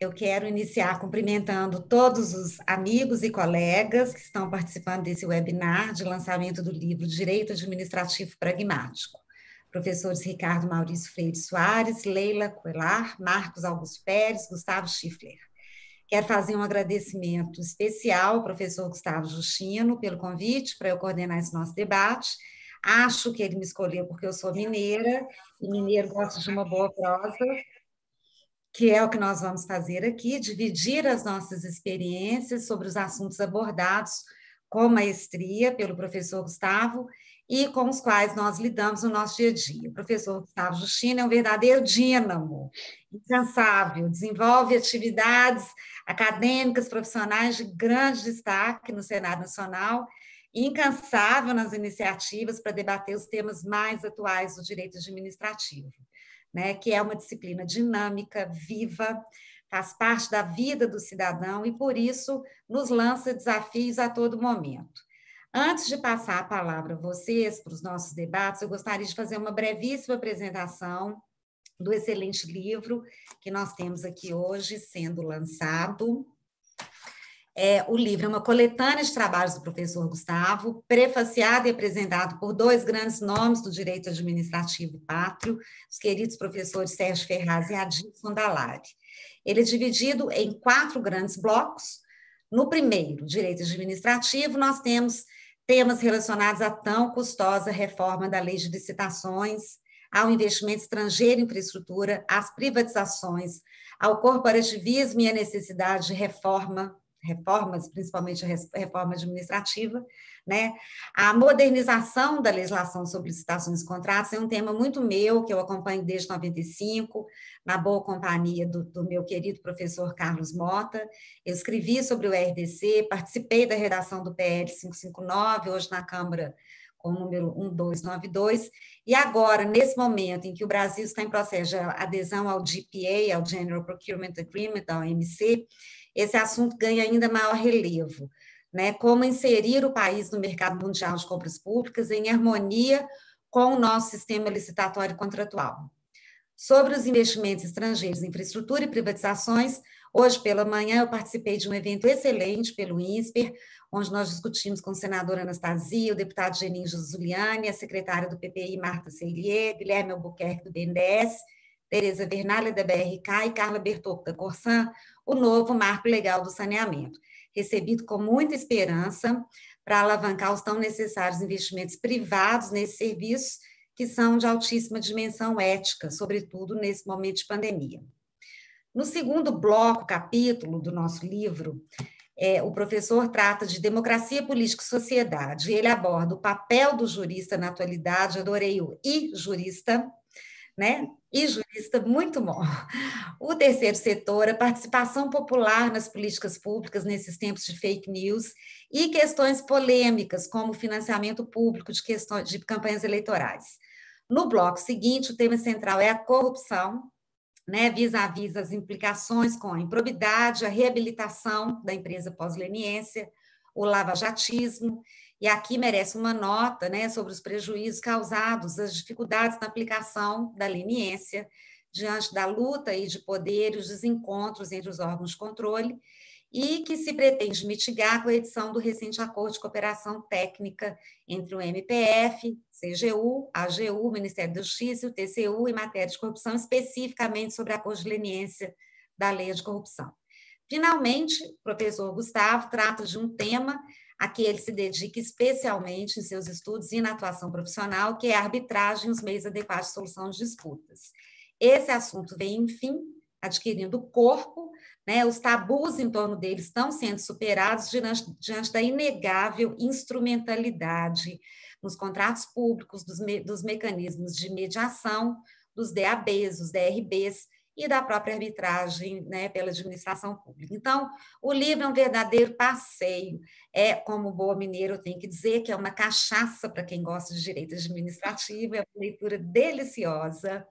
Eu quero iniciar cumprimentando todos os amigos e colegas que estão participando desse webinar de lançamento do livro Direito Administrativo Pragmático. Professores Ricardo Maurício Freire Soares, Leila Coelar, Marcos Augusto Pérez, Gustavo Schiffler. Quero fazer um agradecimento especial ao professor Gustavo Justino pelo convite para eu coordenar esse nosso debate. Acho que ele me escolheu porque eu sou mineira, e mineiro gosta de uma boa prosa, que é o que nós vamos fazer aqui, dividir as nossas experiências sobre os assuntos abordados com maestria pelo professor Gustavo e com os quais nós lidamos no nosso dia a dia. O professor Gustavo Justino é um verdadeiro dínamo, incansável, desenvolve atividades acadêmicas, profissionais de grande destaque no Senado Nacional, e incansável nas iniciativas para debater os temas mais atuais do direito administrativo, né, que é uma disciplina dinâmica, viva, faz parte da vida do cidadão e, por isso, nos lança desafios a todo momento. Antes de passar a palavra a vocês para os nossos debates, eu gostaria de fazer uma brevíssima apresentação do excelente livro que nós temos aqui hoje sendo lançado. O livro é uma coletânea de trabalhos do professor Gustavo, prefaciado e apresentado por dois grandes nomes do direito administrativo pátrio, os queridos professores Sérgio Ferraz e Adilson Dalari. Ele é dividido em 4 grandes blocos. No primeiro, direito administrativo, nós temos temas relacionados à tão custosa reforma da lei de licitações, ao investimento estrangeiro em infraestrutura, às privatizações, ao corporativismo e à necessidade de reformas, principalmente a reforma administrativa, né? A modernização da legislação sobre licitações e contratos é um tema muito meu, que eu acompanho desde 95, na boa companhia do meu querido professor Carlos Mota. Eu escrevi sobre o RDC, participei da redação do PL 559, hoje na Câmara com o número 1292, e agora, nesse momento em que o Brasil está em processo de adesão ao GPA, ao General Procurement Agreement, ao OMC, esse assunto ganha ainda maior relevo, né? Como inserir o país no mercado mundial de compras públicas em harmonia com o nosso sistema licitatório contratual. Sobre os investimentos estrangeiros em infraestrutura e privatizações, hoje pela manhã eu participei de um evento excelente pelo INSPER, onde nós discutimos com o senador Anastasia, o deputado Geninho Juliani, a secretária do PPI, Marta Seilier, Guilherme Albuquerque, do BNDES, Tereza Vernalha, da BRK, e Carla Bertocco, da Corsan, o novo marco legal do saneamento, recebido com muita esperança para alavancar os tão necessários investimentos privados nesse serviço, que são de altíssima dimensão ética, sobretudo nesse momento de pandemia. No segundo bloco, capítulo do nosso livro, o professor trata de democracia, política e sociedade, e ele aborda o papel do jurista na atualidade, adorei o jurista, né? E jurista, muito bom. O terceiro setor, a participação popular nas políticas públicas nesses tempos de fake news e questões polêmicas, como o financiamento público de questões de campanhas eleitorais. No bloco seguinte, o tema central é a corrupção, né, vis-à-vis as implicações com a improbidade, a reabilitação da empresa pós-leniência, o lavajatismo, e aqui merece uma nota, né, sobre os prejuízos causados, as dificuldades na aplicação da leniência, diante da luta aí de poder e os desencontros entre os órgãos de controle, e que se pretende mitigar com a edição do recente acordo de cooperação técnica entre o MPF, CGU, AGU, Ministério da Justiça e o TCU em matéria de corrupção, especificamente sobre a acordo de leniência da lei de corrupção. Finalmente, o professor Gustavo trata de um tema a que ele se dedica especialmente em seus estudos e na atuação profissional, que é a arbitragem e os meios adequados de solução de disputas. Esse assunto vem, enfim, adquirindo corpo, né, os tabus em torno deles estão sendo superados diante da inegável instrumentalidade nos contratos públicos, dos mecanismos de mediação, dos DABs, dos DRBs e da própria arbitragem, né, pela administração pública. Então, o livro é um verdadeiro passeio. Como boa mineira, eu tenho que dizer que é uma cachaça para quem gosta de direito administrativo, é uma leitura deliciosa.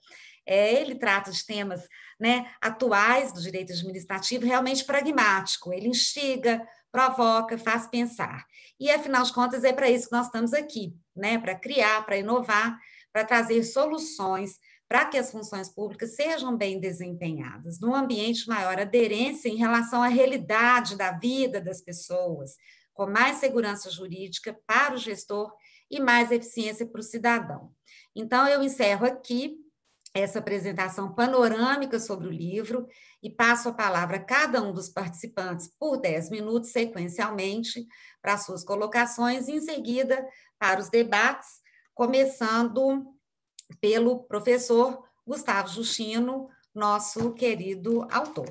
Ele trata de temas, né, atuais do direito administrativo, realmente pragmático. Ele instiga, provoca, faz pensar. E, afinal de contas, é para isso que nós estamos aqui, né, para criar, para inovar, para trazer soluções para que as funções públicas sejam bem desempenhadas, num ambiente de maior aderência em relação à realidade da vida das pessoas, com mais segurança jurídica para o gestor e mais eficiência para o cidadão. Então, eu encerro aqui essa apresentação panorâmica sobre o livro e passo a palavra a cada um dos participantes por 10 minutos, sequencialmente, para suas colocações, e em seguida para os debates, começando pelo professor Gustavo Justino, nosso querido autor.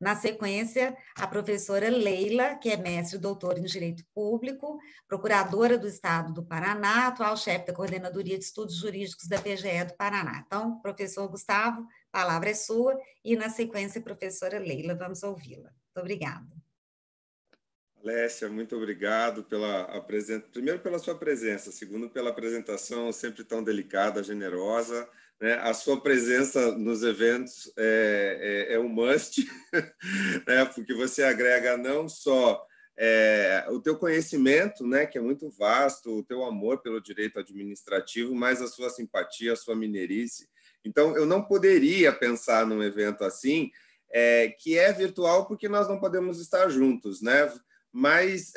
Na sequência, a professora Leila, que é mestre e doutora em Direito Público, procuradora do Estado do Paraná, atual chefe da Coordenadoria de Estudos Jurídicos da PGE do Paraná. Então, professor Gustavo, a palavra é sua, e na sequência, a professora Leila, vamos ouvi-la. Muito obrigada. Alessia, muito obrigado primeiro pela sua presença, segundo pela apresentação sempre tão delicada, generosa, né? A sua presença nos eventos é um must, né? Porque você agrega não só o teu conhecimento, né, que é muito vasto, o teu amor pelo direito administrativo, mas a sua simpatia, a sua mineirice. Então, eu não poderia pensar num evento assim, que é virtual porque nós não podemos estar juntos, né? Mas,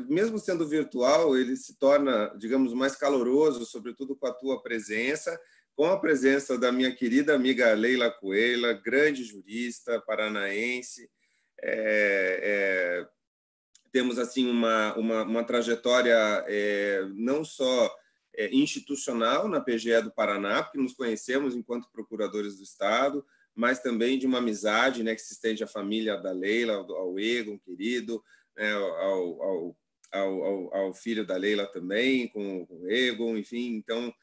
mesmo sendo virtual, ele se torna, digamos, mais caloroso, sobretudo com a tua presença, com a presença da minha querida amiga Leila Coelha, grande jurista paranaense. Temos assim uma trajetória não só institucional na PGE do Paraná, porque nos conhecemos enquanto procuradores do Estado, mas também de uma amizade, né, que se estende à família da Leila, ao Egon, querido, né, ao filho da Leila também, com o Egon, enfim. Então,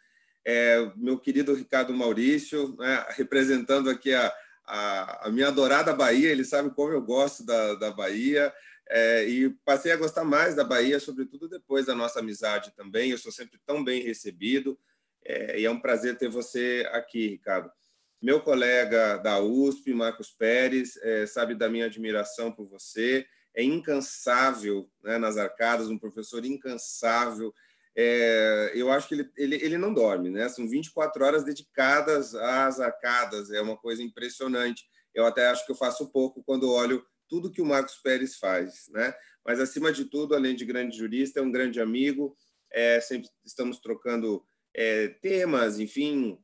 meu querido Ricardo Maurício, né, representando aqui a minha adorada Bahia, ele sabe como eu gosto da Bahia, e passei a gostar mais da Bahia, sobretudo depois da nossa amizade também. Eu sou sempre tão bem recebido, e é um prazer ter você aqui, Ricardo. Meu colega da USP, Marcos Pérez, sabe da minha admiração por você, é incansável, né, nas arcadas, um professor incansável. Eu acho que ele não dorme, né? São 24 horas dedicadas às arcadas, é uma coisa impressionante. Eu até acho que eu faço pouco quando olho tudo que o Marcos Pérez faz, né? Mas, acima de tudo, além de grande jurista, é um grande amigo, sempre estamos trocando temas, enfim,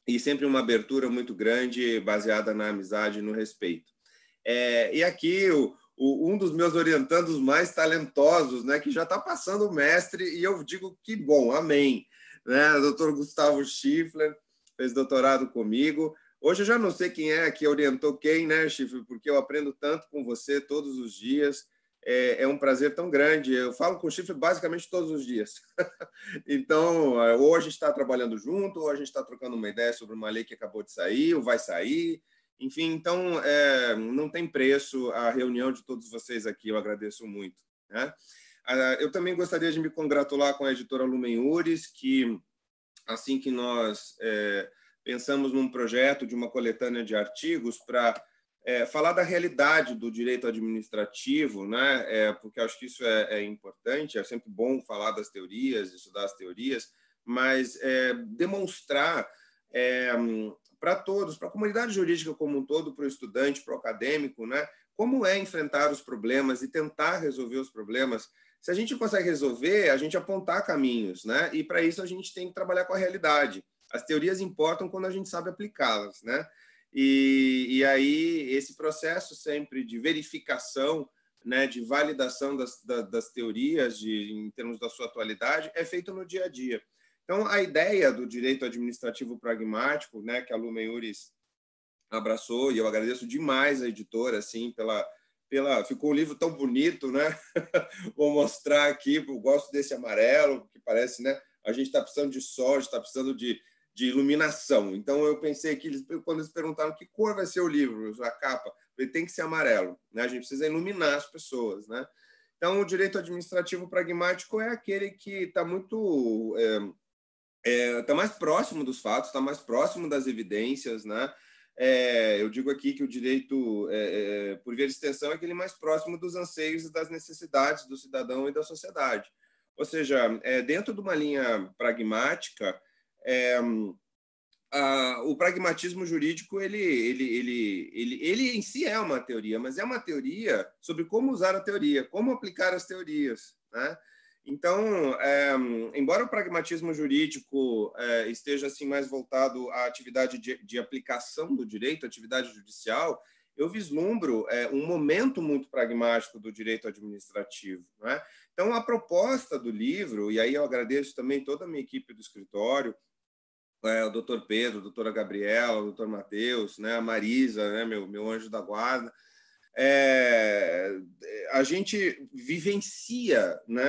e sempre uma abertura muito grande, baseada na amizade e no respeito. E aqui, um dos meus orientandos mais talentosos, né, que já está passando o mestre, e eu digo que bom, amém. Né? O doutor Gustavo Schiffler fez doutorado comigo. Hoje eu já não sei quem é que orientou quem, né, Schiffler, porque eu aprendo tanto com você todos os dias. É um prazer tão grande. Eu falo com o Schiffler basicamente todos os dias. Então, ou a gente está trabalhando junto, ou a gente está trocando uma ideia sobre uma lei que acabou de sair, ou vai sair. Enfim, então, não tem preço a reunião de todos vocês aqui, eu agradeço muito. Né? Eu também gostaria de me congratular com a editora Lumen Juris, que, assim que nós pensamos num projeto de uma coletânea de artigos para falar da realidade do direito administrativo, né? Porque acho que isso é importante, é sempre bom falar das teorias, estudar as teorias, mas demonstrar para todos, para a comunidade jurídica como um todo, para o estudante, para o acadêmico, né? Como é enfrentar os problemas e tentar resolver os problemas. Se a gente consegue resolver, a gente apontar caminhos, né? E para isso a gente tem que trabalhar com a realidade. As teorias importam quando a gente sabe aplicá-las, né? E aí esse processo sempre de verificação, né, de validação das teorias em termos da sua atualidade é feito no dia a dia. Então, a ideia do direito administrativo pragmático, né, que a Lumen Juris abraçou, e eu agradeço demais a editora, assim, ficou um livro tão bonito, né? Vou mostrar aqui, eu gosto desse amarelo, que parece, né? A gente está precisando de sol, a gente está precisando de iluminação. Então, eu pensei que, quando eles perguntaram que cor vai ser o livro, a capa, ele tem que ser amarelo, né? A gente precisa iluminar as pessoas, né? Então, o direito administrativo pragmático é aquele que está muito... está mais próximo dos fatos, está mais próximo das evidências, né? Eu digo aqui que o direito, por via de extensão, é aquele mais próximo dos anseios e das necessidades do cidadão e da sociedade. Ou seja, dentro de uma linha pragmática, o pragmatismo jurídico ele em si é uma teoria, mas é uma teoria sobre como usar a teoria, como aplicar as teorias, né? Então, embora o pragmatismo jurídico esteja assim mais voltado à atividade de aplicação do direito, atividade judicial, eu vislumbro um momento muito pragmático do direito administrativo, né? Então, a proposta do livro, e aí eu agradeço também toda a minha equipe do escritório, o doutor Pedro, a doutora Gabriela, o doutor Matheus, né, a Marisa, né, meu anjo da guarda, a gente vivencia, né,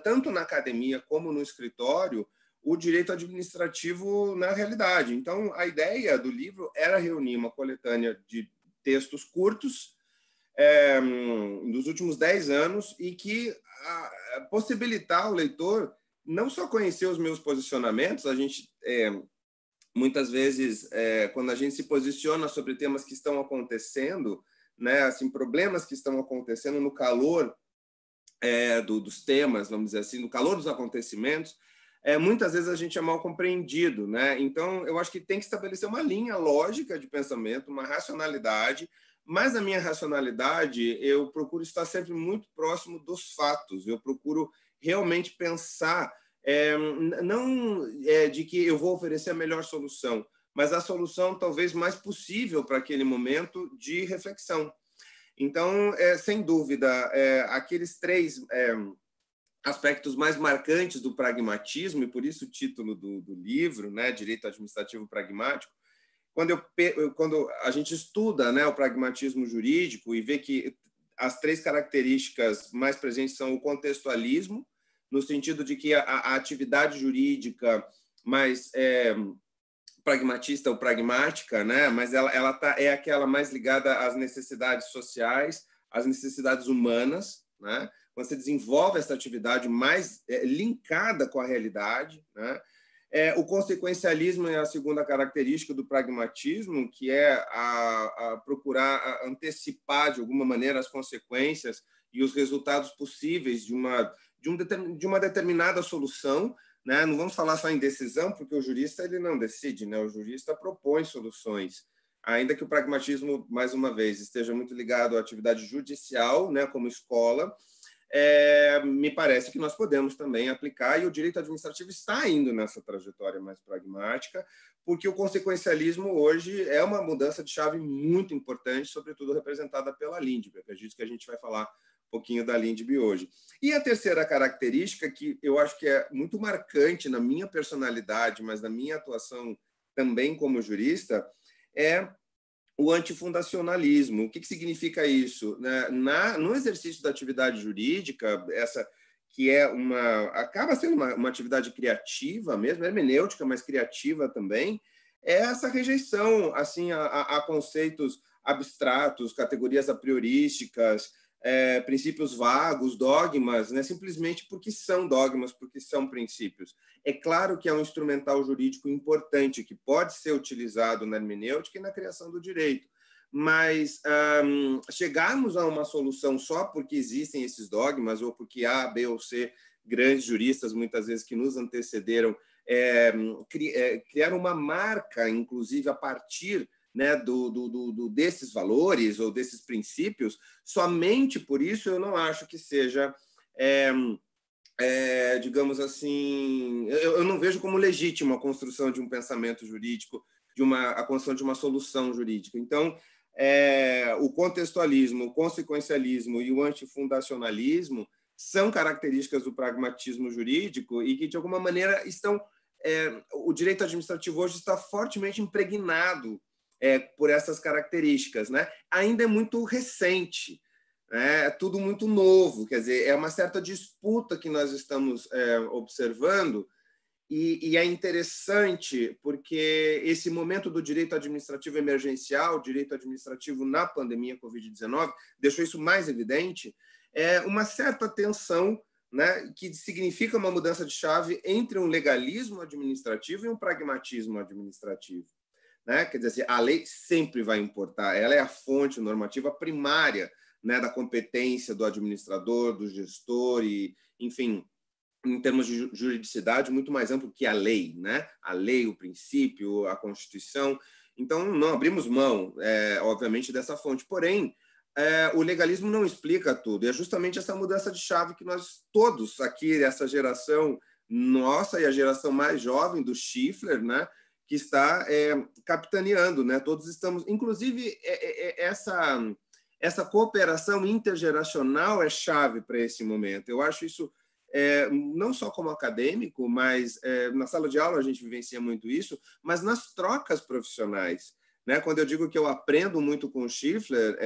tanto na academia como no escritório, o direito administrativo na realidade. Então, a ideia do livro era reunir uma coletânea de textos curtos dos últimos 10 anos e que possibilitar ao leitor não só conhecer os meus posicionamentos, a gente muitas vezes, quando a gente se posiciona sobre temas que estão acontecendo, né, assim, problemas que estão acontecendo no calor dos temas, vamos dizer assim, no calor dos acontecimentos, muitas vezes a gente é mal compreendido, né? Então, eu acho que tem que estabelecer uma linha lógica de pensamento, uma racionalidade, mas a minha racionalidade, eu procuro estar sempre muito próximo dos fatos, eu procuro realmente pensar, não de que eu vou oferecer a melhor solução, mas a solução talvez mais possível para aquele momento de reflexão. Então, sem dúvida, aqueles três aspectos mais marcantes do pragmatismo, e por isso o título do livro, né, Direito Administrativo Pragmático, quando a gente estuda, né, o pragmatismo jurídico e vê que as três características mais presentes são o contextualismo, no sentido de que a atividade jurídica mais pragmatista ou pragmática, né, mas ela é aquela mais ligada às necessidades sociais, às necessidades humanas, né? Quando você desenvolve essa atividade mais linkada com a realidade, né? O consequencialismo é a segunda característica do pragmatismo, que é a procurar antecipar, de alguma maneira, as consequências e os resultados possíveis de uma determinada solução, né? Não vamos falar só em decisão, porque o jurista ele não decide, né? O jurista propõe soluções. Ainda que o pragmatismo, mais uma vez, esteja muito ligado à atividade judicial, né, como escola, me parece que nós podemos também aplicar, e o direito administrativo está indo nessa trajetória mais pragmática, porque o consequencialismo hoje é uma mudança de chave muito importante, sobretudo representada pela Lindbe. Acredito que a gente vai falar um pouquinho da Lindbe hoje. E a terceira característica, que eu acho que é muito marcante na minha personalidade, mas na minha atuação também como jurista, é o antifundacionalismo. O que significa isso? No exercício da atividade jurídica, essa que acaba sendo uma atividade criativa mesmo, hermenêutica, mas criativa também, é essa rejeição assim, a conceitos abstratos, categorias a priorísticas, princípios vagos, dogmas, né? Simplesmente porque são dogmas, porque são princípios. É claro que é um instrumental jurídico importante, que pode ser utilizado na hermenêutica e na criação do direito, mas chegarmos a uma solução só porque existem esses dogmas, ou porque A, B ou C, grandes juristas, muitas vezes, que nos antecederam, criaram uma marca, inclusive, a partir, né, desses valores ou desses princípios, somente por isso eu não acho que seja, digamos assim, eu não vejo como legítima a construção de um pensamento jurídico, a construção de uma solução jurídica. Então, o contextualismo, o consequencialismo e o antifundacionalismo são características do pragmatismo jurídico e que, de alguma maneira, o direito administrativo hoje está fortemente impregnado por essas características, né? Ainda é muito recente, é tudo muito novo, quer dizer, é uma certa disputa que nós estamos observando, e é interessante porque esse momento do direito administrativo emergencial, direito administrativo na pandemia Covid-19, deixou isso mais evidente, uma certa tensão, né, que significa uma mudança de chave entre um legalismo administrativo e um pragmatismo administrativo. Né? Quer dizer, a lei sempre vai importar, ela é a fonte normativa primária, né, da competência do administrador, do gestor, e, enfim, em termos de juridicidade, muito mais amplo que a lei, né? A lei, o princípio, a Constituição. Então, não abrimos mão, obviamente, dessa fonte. Porém, o legalismo não explica tudo. E é justamente essa mudança de chave que nós todos aqui, essa geração nossa e a geração mais jovem do Schiffler, né, que está capitaneando, né? Todos estamos, inclusive, essa cooperação intergeracional é chave para esse momento. Eu acho isso não só como acadêmico, mas na sala de aula a gente vivencia muito isso, mas nas trocas profissionais, né? Quando eu digo que eu aprendo muito com o Schiffler,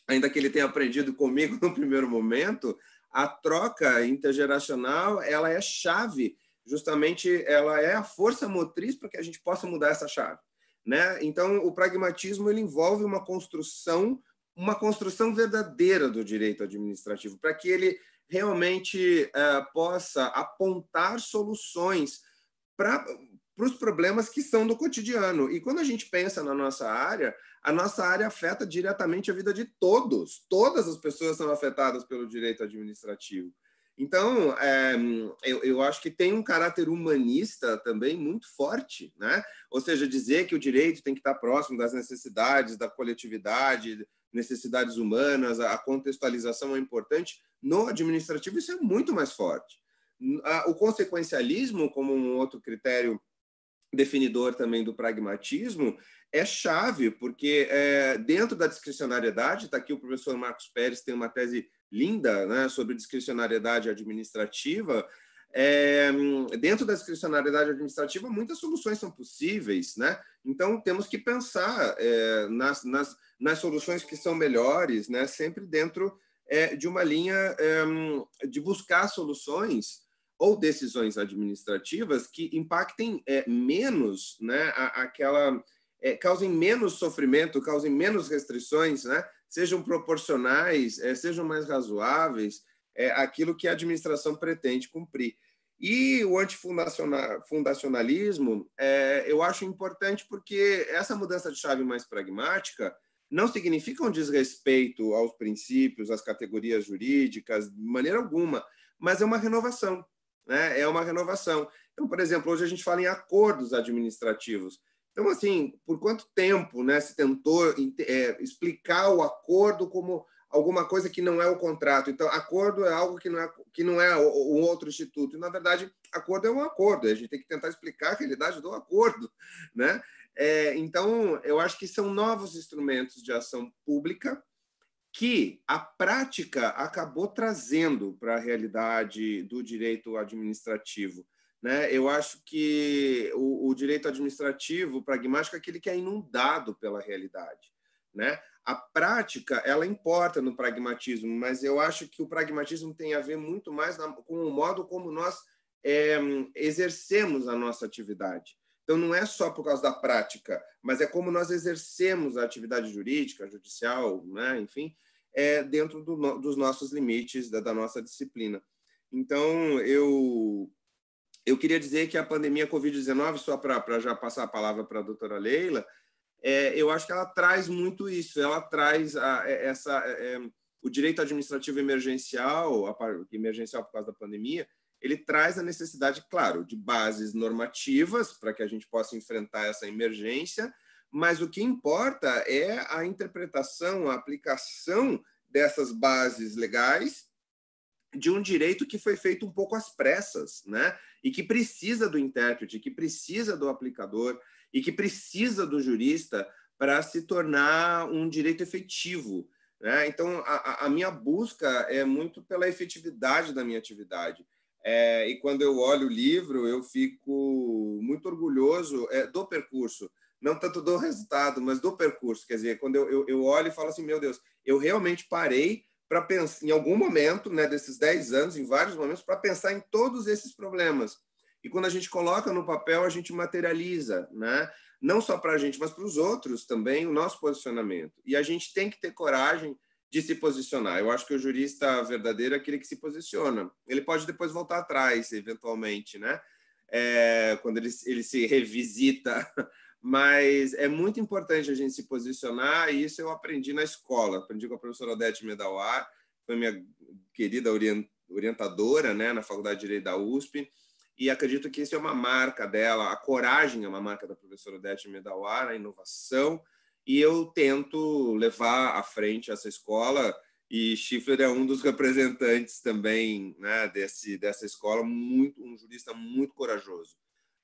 ainda que ele tenha aprendido comigo no primeiro momento, a troca intergeracional ela é chave, justamente ela é a força motriz para que a gente possa mudar essa chave, né? Então, o pragmatismo ele envolve uma construção verdadeira do direito administrativo, para que ele realmente possa apontar soluções para os problemas que são do cotidiano. E quando a gente pensa na nossa área, a nossa área afeta diretamente a vida de todos. Todas as pessoas são afetadas pelo direito administrativo. Então, eu acho que tem um caráter humanista também muito forte, né? Ou seja, dizer que o direito tem que estar próximo das necessidades da coletividade, necessidades humanas, a contextualização é importante. No administrativo, isso é muito mais forte. O consequencialismo, como um outro critério definidor também do pragmatismo, é chave, porque dentro da discricionariedade, está aqui o professor Marcos Pérez tem uma tese linda, né, sobre discricionariedade administrativa. Dentro da discricionariedade administrativa, muitas soluções são possíveis, né? Então, temos que pensar nas soluções que são melhores, né, sempre dentro de uma linha de buscar soluções ou decisões administrativas que impactem menos, né, causem menos sofrimento, causem menos restrições, né, sejam proporcionais, sejam mais razoáveis, aquilo que a administração pretende cumprir. E o antifundacionalismo, eu acho importante porque essa mudança de chave mais pragmática não significa um desrespeito aos princípios, às categorias jurídicas, de maneira alguma, mas é uma renovação. Né? É uma renovação. Então, por exemplo, hoje a gente fala em acordos administrativos. Então, assim, por quanto tempo, né, se tentou explicar o acordo como alguma coisa que não é o contrato? Então, acordo é algo que não é um outro instituto. E, na verdade, acordo é um acordo. A gente tem que tentar explicar a realidade do acordo. Né? Então, eu acho que são novos instrumentos de ação pública que a prática acabou trazendo para a realidade do direito administrativo. Né? Eu acho que o direito administrativo pragmático é aquele que é inundado pela realidade. Né? A prática, ela importa no pragmatismo, mas eu acho que o pragmatismo tem a ver muito mais com o modo como nós exercemos a nossa atividade. Então, não é só por causa da prática, mas é como nós exercemos a atividade jurídica, judicial, né? Enfim, dentro dos nossos limites, da nossa disciplina. Então, eu queria dizer que a pandemia Covid-19, só para já passar a palavra para a doutora Leila, eu acho que ela traz muito isso, ela traz o direito administrativo emergencial por causa da pandemia, ele traz a necessidade, claro, de bases normativas para que a gente possa enfrentar essa emergência, mas o que importa é a interpretação, a aplicação dessas bases legais de um direito que foi feito um pouco às pressas, né? E que precisa do intérprete, que precisa do aplicador e que precisa do jurista para se tornar um direito efetivo. Né? Então, a minha busca é muito pela efetividade da minha atividade. E quando eu olho o livro, eu fico muito orgulhoso do percurso, não tanto do resultado, mas do percurso. Quer dizer, quando eu olho e falo assim, meu Deus, eu realmente parei para pensar, em algum momento, né, desses 10 anos, em vários momentos, para pensar em todos esses problemas. E quando a gente coloca no papel, a gente materializa, né? Não só para a gente, mas para os outros também, o nosso posicionamento. E a gente tem que ter coragem de se posicionar. Eu acho que o jurista verdadeiro é aquele que se posiciona. Ele pode depois voltar atrás, eventualmente, né? Quando ele se revisita. Mas é muito importante a gente se posicionar, e isso eu aprendi na escola. Aprendi com a professora Odete Medawar, foi minha querida orientadora, né, na Faculdade de Direito da USP, e acredito que isso é uma marca dela, a coragem é uma marca da professora Odete Medawar, a inovação, e eu tento levar à frente essa escola, e Schiffler é um dos representantes também, né, dessa escola, um jurista muito corajoso,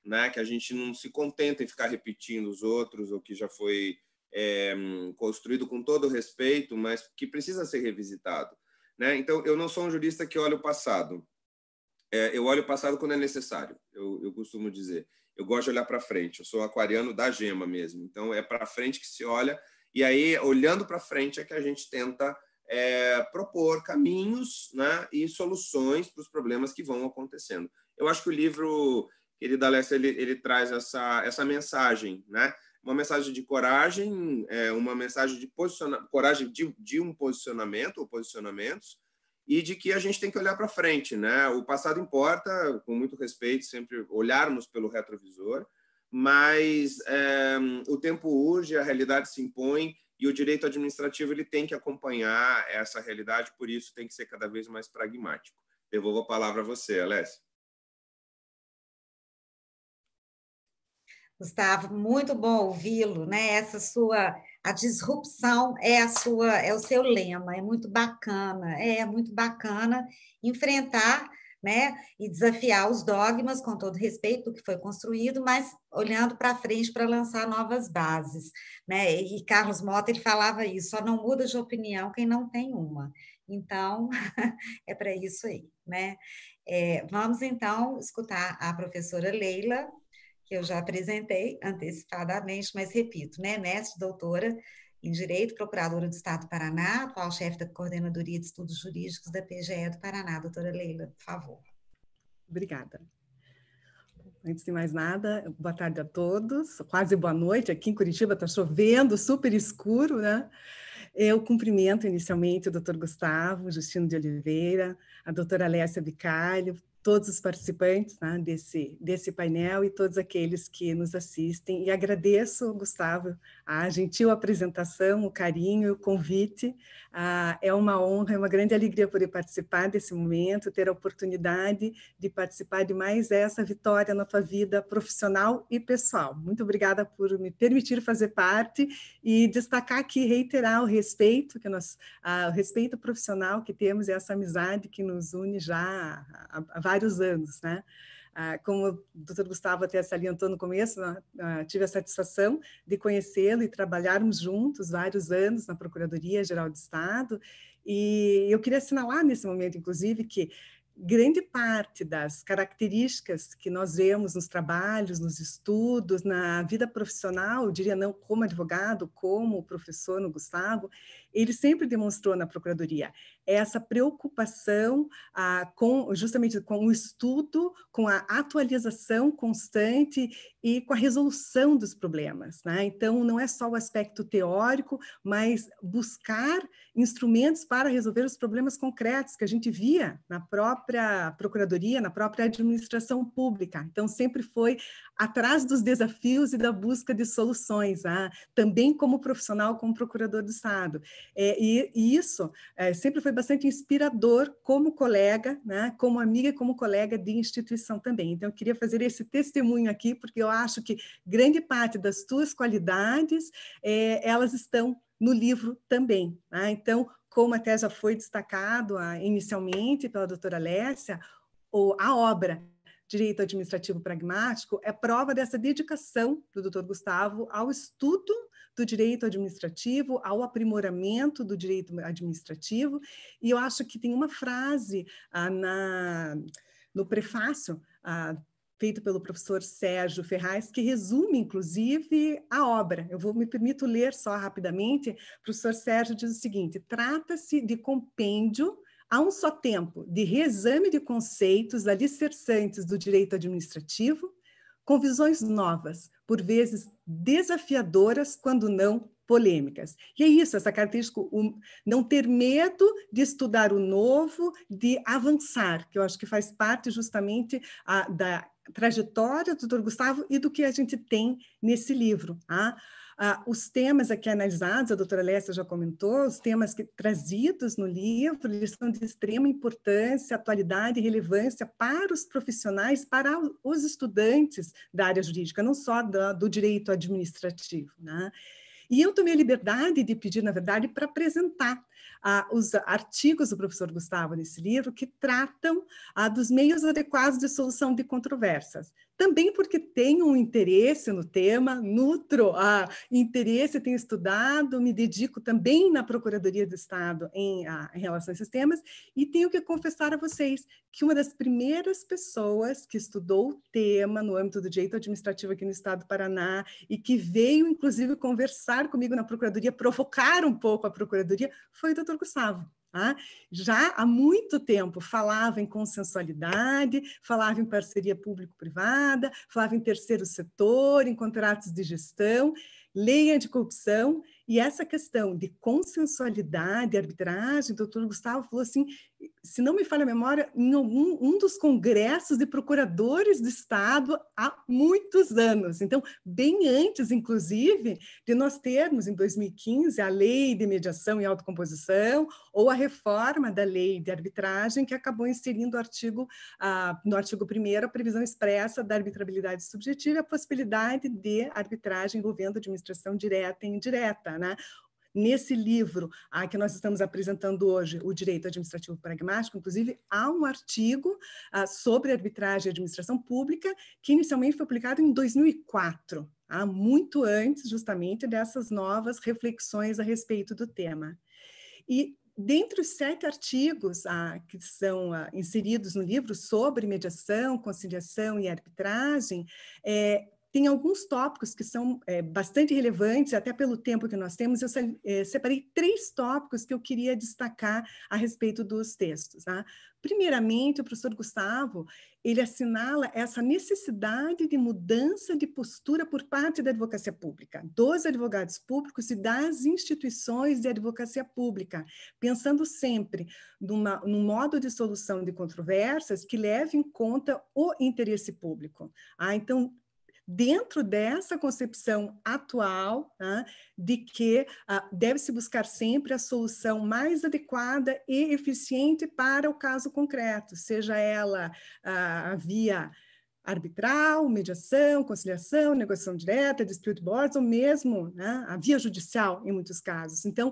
né, que a gente não se contenta em ficar repetindo os outros, o que já foi construído com todo respeito, mas que precisa ser revisitado, né? Então, eu não sou um jurista que olha o passado. Eu olho o passado quando é necessário, eu costumo dizer. Eu gosto de olhar para frente, eu sou aquariano da gema mesmo. Então, é para frente que se olha, e aí, olhando para frente, é que a gente tenta propor caminhos, né, e soluções para os problemas que vão acontecendo. Eu acho que o livro, querida Alessia, ele traz essa mensagem, né? Uma mensagem de coragem, uma mensagem de coragem de um posicionamento ou posicionamentos, e de que a gente tem que olhar para frente, né? O passado importa, com muito respeito, sempre olharmos pelo retrovisor, mas o tempo urge, a realidade se impõe, e o direito administrativo ele tem que acompanhar essa realidade, por isso tem que ser cada vez mais pragmático. Devolvo a palavra a você, Alessia. Gustavo, muito bom ouvi-lo, né? A disrupção é o seu lema, é muito bacana enfrentar, né? E desafiar os dogmas com todo respeito do que foi construído, mas olhando para frente para lançar novas bases, né? E Carlos Mota ele falava isso, só não muda de opinião quem não tem uma. Então, é para isso aí, né? Vamos então escutar a professora Leila, que eu já apresentei antecipadamente, mas repito, né? Mestre, doutora em Direito, procuradora do Estado do Paraná, atual chefe da Coordenadoria de Estudos Jurídicos da PGE do Paraná. Doutora Leila, por favor. Obrigada. Antes de mais nada, boa tarde a todos, quase boa noite. Aqui em Curitiba está chovendo, super escuro, né? Eu cumprimento inicialmente o doutor Gustavo Justino de Oliveira, a doutora Alessia Bicalho, todos os participantes, né, desse painel e todos aqueles que nos assistem. E agradeço, Gustavo, a gentil apresentação, o carinho, o convite. É uma honra, é uma grande alegria poder participar desse momento, ter a oportunidade de participar de mais essa vitória na tua vida profissional e pessoal. Muito obrigada por me permitir fazer parte e destacar aqui, reiterar o respeito o respeito profissional que temos e essa amizade que nos une já há vários anos, né? Como o doutor Gustavo até salientou no começo, tive a satisfação de conhecê-lo e trabalharmos juntos vários anos na Procuradoria-Geral do Estado, e eu queria assinalar nesse momento, inclusive, que grande parte das características que nós vemos nos trabalhos, nos estudos, na vida profissional, eu diria não como advogado, como professor no Gustavo, ele sempre demonstrou na Procuradoria essa preocupação justamente com o estudo, com a atualização constante e com a resolução dos problemas, né? Então, não é só o aspecto teórico, mas buscar instrumentos para resolver os problemas concretos que a gente via na própria Procuradoria, na própria administração pública. Então, sempre foi atrás dos desafios e da busca de soluções, também como profissional, como procurador do Estado. E isso sempre foi bastante inspirador como colega, né, como amiga e como colega de instituição também. Então, eu queria fazer esse testemunho aqui, porque eu acho que grande parte das tuas qualidades, elas estão no livro também. Né? Então, como até já foi destacado inicialmente pela doutora Alessia, a obra Direito Administrativo Pragmático é prova dessa dedicação do doutor Gustavo ao estudo do direito administrativo, ao aprimoramento do direito administrativo, e eu acho que tem uma frase no prefácio feito pelo professor Sérgio Ferraz, que resume, inclusive, a obra. Me permito ler só rapidamente. O professor Sérgio diz o seguinte: trata-se de compêndio a um só tempo de reexame de conceitos alicerçantes do direito administrativo, com visões novas, por vezes desafiadoras, quando não polêmicas. E é isso, essa característica, não ter medo de estudar o novo, de avançar, que eu acho que faz parte justamente da trajetória do Dr. Gustavo e do que a gente tem nesse livro. Os temas aqui analisados, a doutora Lécia já comentou, os temas trazidos no livro, eles são de extrema importância, atualidade e relevância para os profissionais, para os estudantes da área jurídica, não só do direito administrativo, né? E eu tomei a liberdade de pedir, na verdade, para apresentar os artigos do professor Gustavo nesse livro que tratam dos meios adequados de solução de controvérsias. Também porque tenho um interesse no tema, nutro interesse, tenho estudado, me dedico também na Procuradoria do Estado em relação a esses temas, e tenho que confessar a vocês que uma das primeiras pessoas que estudou o tema no âmbito do direito administrativo aqui no Estado do Paraná e que veio, inclusive, conversar comigo na Procuradoria, provocar um pouco a Procuradoria, foi o doutor Gustavo. Já há muito tempo falava em consensualidade, falava em parceria público-privada, falava em terceiro setor, em contratos de gestão, lei anticorrupção, e essa questão de consensualidade, arbitragem, o doutor Gustavo falou assim, se não me falha a memória, em um dos congressos de procuradores do Estado há muitos anos. Então, bem antes, inclusive, de nós termos, em 2015, a Lei de Mediação e Autocomposição ou a reforma da Lei de Arbitragem, que acabou inserindo no artigo 1º a previsão expressa da arbitrabilidade subjetiva e a possibilidade de arbitragem envolvendo administração direta e indireta, né? Nesse livro que nós estamos apresentando hoje, O Direito Administrativo Pragmático, inclusive, há um artigo sobre arbitragem e administração pública, que inicialmente foi publicado em 2004, muito antes, justamente, dessas novas reflexões a respeito do tema. E dentre os 7 artigos que são inseridos no livro sobre mediação, conciliação e arbitragem, tem alguns tópicos que são bastante relevantes, até pelo tempo que nós temos. Eu separei 3 tópicos que eu queria destacar a respeito dos textos. Primeiramente, o professor Gustavo, ele assinala essa necessidade de mudança de postura por parte da advocacia pública, dos advogados públicos e das instituições de advocacia pública, pensando sempre num modo de solução de controvérsias que leve em conta o interesse público. Então, dentro dessa concepção atual, de que deve-se buscar sempre a solução mais adequada e eficiente para o caso concreto, seja ela a via arbitral, mediação, conciliação, negociação direta, dispute boards, ou mesmo a via judicial, em muitos casos. Então,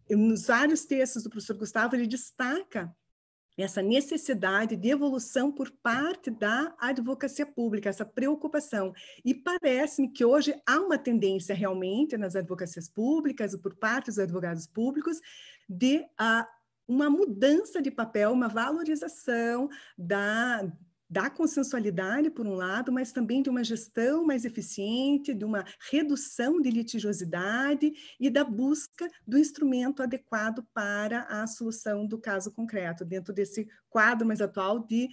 nos vários textos do professor Gustavo, ele destaca essa necessidade de evolução por parte da advocacia pública, essa preocupação. E parece-me que hoje há uma tendência realmente nas advocacias públicas, por parte dos advogados públicos, de uma mudança de papel, uma valorização da consensualidade, por um lado, mas também de uma gestão mais eficiente, de uma redução de litigiosidade e da busca do instrumento adequado para a solução do caso concreto, dentro desse quadro mais atual de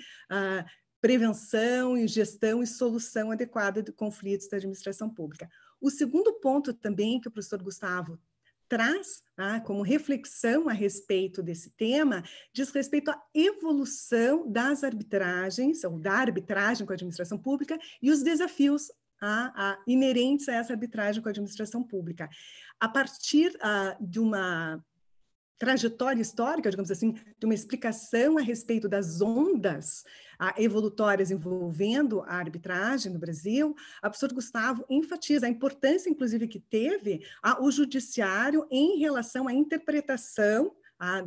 prevenção e gestão e solução adequada de conflitos da administração pública. O segundo ponto também que o professor Gustavo traz como reflexão a respeito desse tema, diz respeito à evolução das arbitragens, ou da arbitragem com a administração pública, e os desafios inerentes a essa arbitragem com a administração pública. A partir de uma trajetória histórica, digamos assim, de uma explicação a respeito das ondas evolutórias envolvendo a arbitragem no Brasil, o professor Gustavo enfatiza a importância, inclusive, que teve o judiciário em relação à interpretação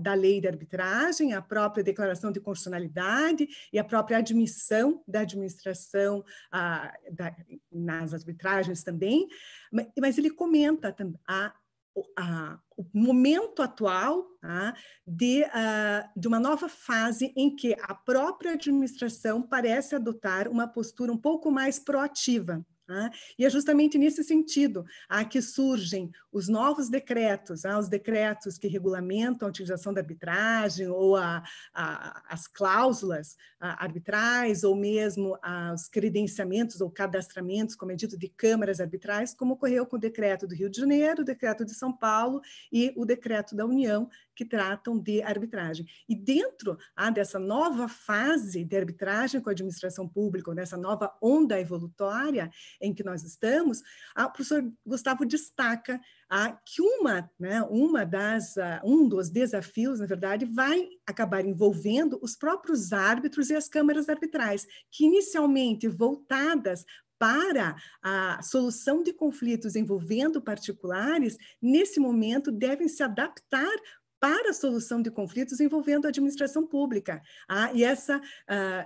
da lei de arbitragem, a própria declaração de constitucionalidade e a própria admissão da administração nas arbitragens também, mas ele comenta o momento atual de uma nova fase em que a própria administração parece adotar uma postura um pouco mais proativa. E é justamente nesse sentido que surgem os novos decretos, os decretos que regulamentam a utilização da arbitragem ou as cláusulas arbitrais ou mesmo os credenciamentos ou cadastramentos, como é dito, de câmaras arbitrais, como ocorreu com o decreto do Rio de Janeiro, o decreto de São Paulo e o decreto da União, que tratam de arbitragem. E dentro dessa nova fase de arbitragem com a administração pública, ou dessa nova onda evolutória, em que nós estamos, o professor Gustavo destaca que um dos desafios, na verdade, vai acabar envolvendo os próprios árbitros e as câmaras arbitrais, que inicialmente voltadas para a solução de conflitos envolvendo particulares, nesse momento devem se adaptar para a solução de conflitos envolvendo a administração pública. E essa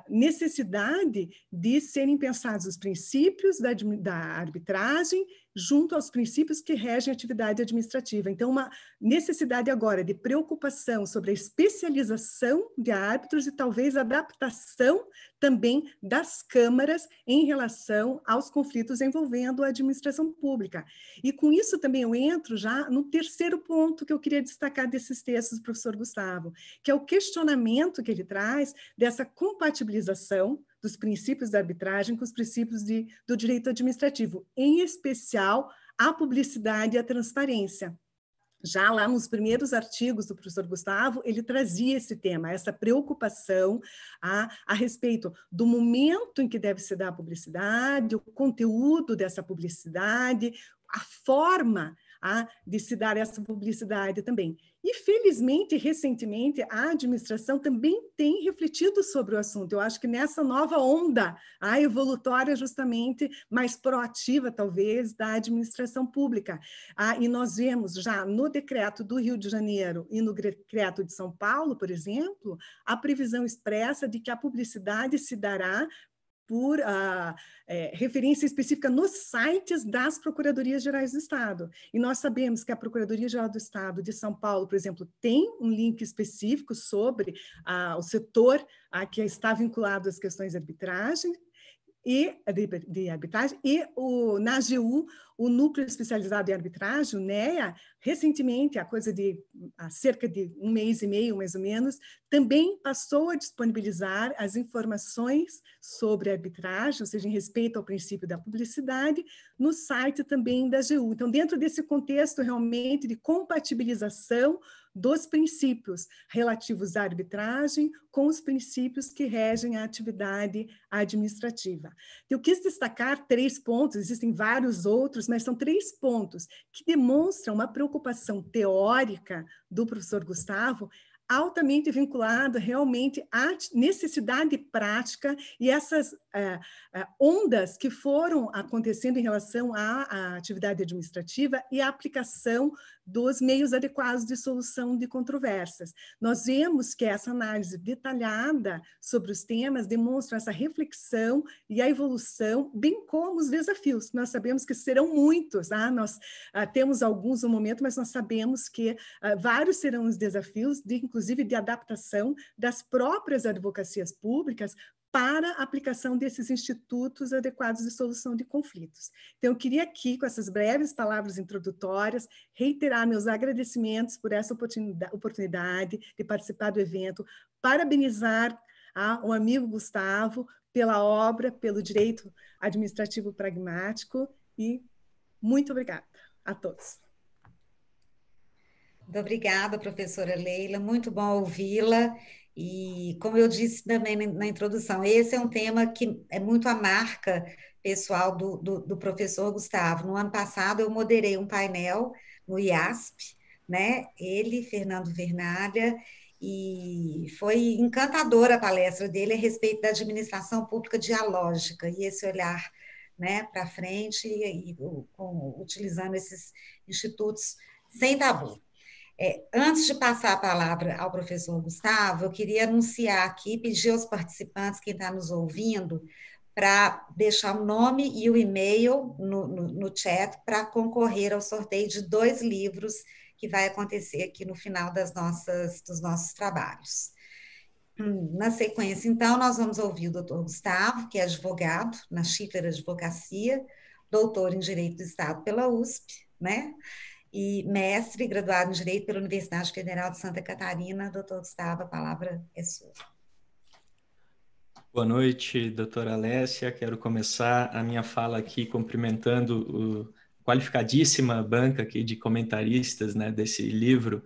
necessidade de serem pensados os princípios da arbitragem junto aos princípios que regem a atividade administrativa. Então, uma necessidade agora de preocupação sobre a especialização de árbitros e talvez adaptação também das câmaras em relação aos conflitos envolvendo a administração pública. E com isso também eu entro já no terceiro ponto que eu queria destacar desses textos do professor Gustavo, que é o questionamento que ele traz dessa compatibilização dos princípios da arbitragem com os princípios do direito administrativo, em especial a publicidade e a transparência. Já lá nos primeiros artigos do professor Gustavo, ele trazia esse tema, essa preocupação a respeito do momento em que deve se dar a publicidade, o conteúdo dessa publicidade, a forma de se dar essa publicidade também. E, felizmente, recentemente, a administração também tem refletido sobre o assunto. Eu acho que nessa nova onda, a evolutória justamente mais proativa, talvez, da administração pública. E nós vemos já no decreto do Rio de Janeiro e no decreto de São Paulo, por exemplo, a previsão expressa de que a publicidade se dará por referência específica nos sites das Procuradorias Gerais do Estado. E nós sabemos que a Procuradoria Geral do Estado de São Paulo, por exemplo, tem um link específico sobre o setor que está vinculado às questões de arbitragem, na AGU, o Núcleo Especializado em Arbitragem, o NEA, recentemente, há cerca de um mês e meio, mais ou menos, também passou a disponibilizar as informações sobre arbitragem, ou seja, em respeito ao princípio da publicidade, no site também da AGU. Então, dentro desse contexto, realmente, de compatibilização dos princípios relativos à arbitragem com os princípios que regem a atividade administrativa. Eu quis destacar 3 pontos, existem vários outros, mas são 3 pontos que demonstram uma preocupação teórica do professor Gustavo altamente vinculado realmente à necessidade prática e essas ondas que foram acontecendo em relação à atividade administrativa e à aplicação dos meios adequados de solução de controvérsias. Nós vemos que essa análise detalhada sobre os temas demonstra essa reflexão e a evolução, bem como os desafios. Nós sabemos que serão muitos, nós temos alguns no momento, mas nós sabemos que vários serão os desafios, inclusive de adaptação das próprias advocacias públicas para a aplicação desses institutos adequados de solução de conflitos. Então, eu queria aqui, com essas breves palavras introdutórias, reiterar meus agradecimentos por essa oportunidade de participar do evento, parabenizar o amigo Gustavo pela obra, pelo direito administrativo pragmático e muito obrigada a todos. Muito obrigada, professora Leila, muito bom ouvi-la. E, como eu disse também na introdução, esse é um tema que é muito a marca pessoal do professor Gustavo. No ano passado, eu moderei um painel no IASP, né? Ele, Fernando Vernalha, e foi encantadora a palestra dele a respeito da administração pública dialógica e esse olhar, né, para frente, utilizando esses institutos sem tabu. Antes de passar a palavra ao professor Gustavo, eu queria anunciar aqui, pedir aos participantes, quem está nos ouvindo, para deixar o nome e o e-mail no chat para concorrer ao sorteio de 2 livros que vai acontecer aqui no final dos nossos trabalhos. Na sequência, então, nós vamos ouvir o doutor Gustavo, que é advogado na Schiffler Advocacia, doutor em Direito do Estado pela USP, né? E mestre, graduado em Direito pela Universidade Federal de Santa Catarina. Doutor Gustavo, a palavra é sua. Boa noite, doutora Alessia. Quero começar a minha fala aqui cumprimentando a qualificadíssima banca aqui de comentaristas, né, desse livro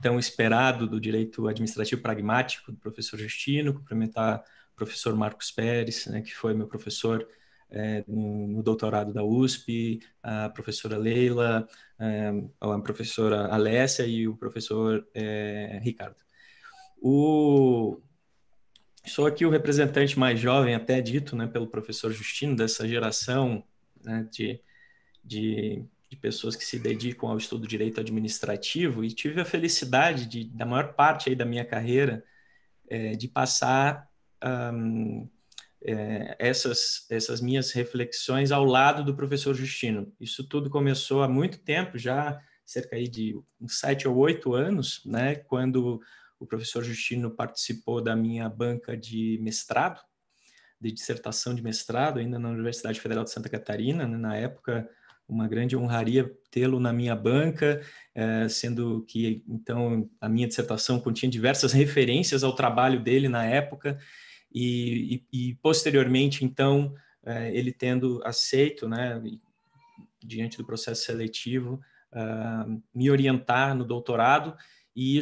tão esperado do Direito Administrativo Pragmático, do professor Justino, cumprimentar o professor Marcos Pérez, né, que foi meu professor no doutorado da USP, a professora Leila, a professora Alessia e o professor Ricardo. Sou aqui o representante mais jovem, até dito, né, pelo professor Justino, dessa geração, né, de pessoas que se dedicam ao estudo do direito administrativo, e tive a felicidade da maior parte aí da minha carreira, de passar essas minhas reflexões ao lado do professor Justino. Isso tudo começou há muito tempo, já cerca aí de uns 7 ou 8 anos, né, quando o professor Justino participou da minha banca de mestrado, de dissertação de mestrado, ainda na Universidade Federal de Santa Catarina, né, na época, uma grande honraria tê-lo na minha banca, sendo que, então, a minha dissertação continha diversas referências ao trabalho dele na época, e posteriormente, então, ele tendo aceito, né, diante do processo seletivo, me orientar no doutorado, e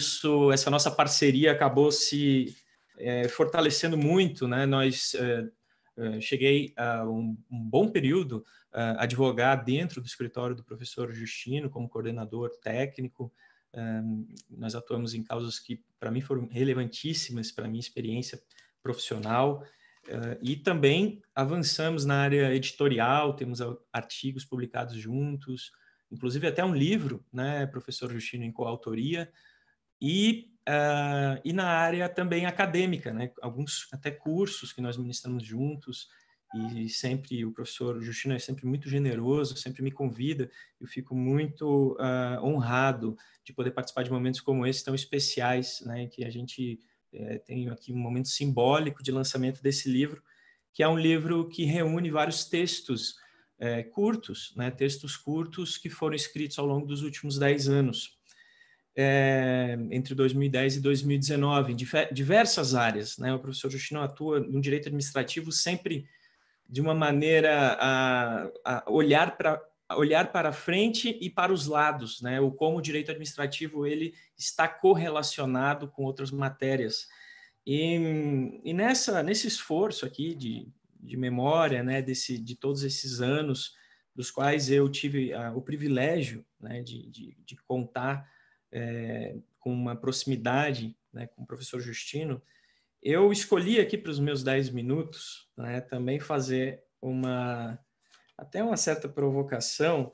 essa nossa parceria acabou se fortalecendo muito, né? Cheguei a um bom período a advogar dentro do escritório do professor Justino como coordenador técnico. Nós atuamos em causas que, para mim, foram relevantíssimas para a minha experiência profissional, e também avançamos na área editorial, temos artigos publicados juntos, inclusive até um livro, né, professor Justino, em coautoria, e na área também acadêmica, né, alguns até cursos que nós ministramos juntos, e sempre o professor Justino é sempre muito generoso, sempre me convida, eu fico muito honrado de poder participar de momentos como esse tão especiais, né, que a gente tem aqui um momento simbólico de lançamento desse livro, que é um livro que reúne vários textos curtos, né, textos curtos que foram escritos ao longo dos últimos 10 anos, entre 2010 e 2019, em diversas áreas, né? O professor Justino atua no direito administrativo sempre de uma maneira a olhar para frente e para os lados, né? O como o direito administrativo ele está correlacionado com outras matérias. E nesse esforço aqui de memória, né, de todos esses anos, dos quais eu tive o privilégio, né, de contar com uma proximidade, né, com o professor Justino, eu escolhi aqui para os meus 10 minutos, né, também fazer até uma certa provocação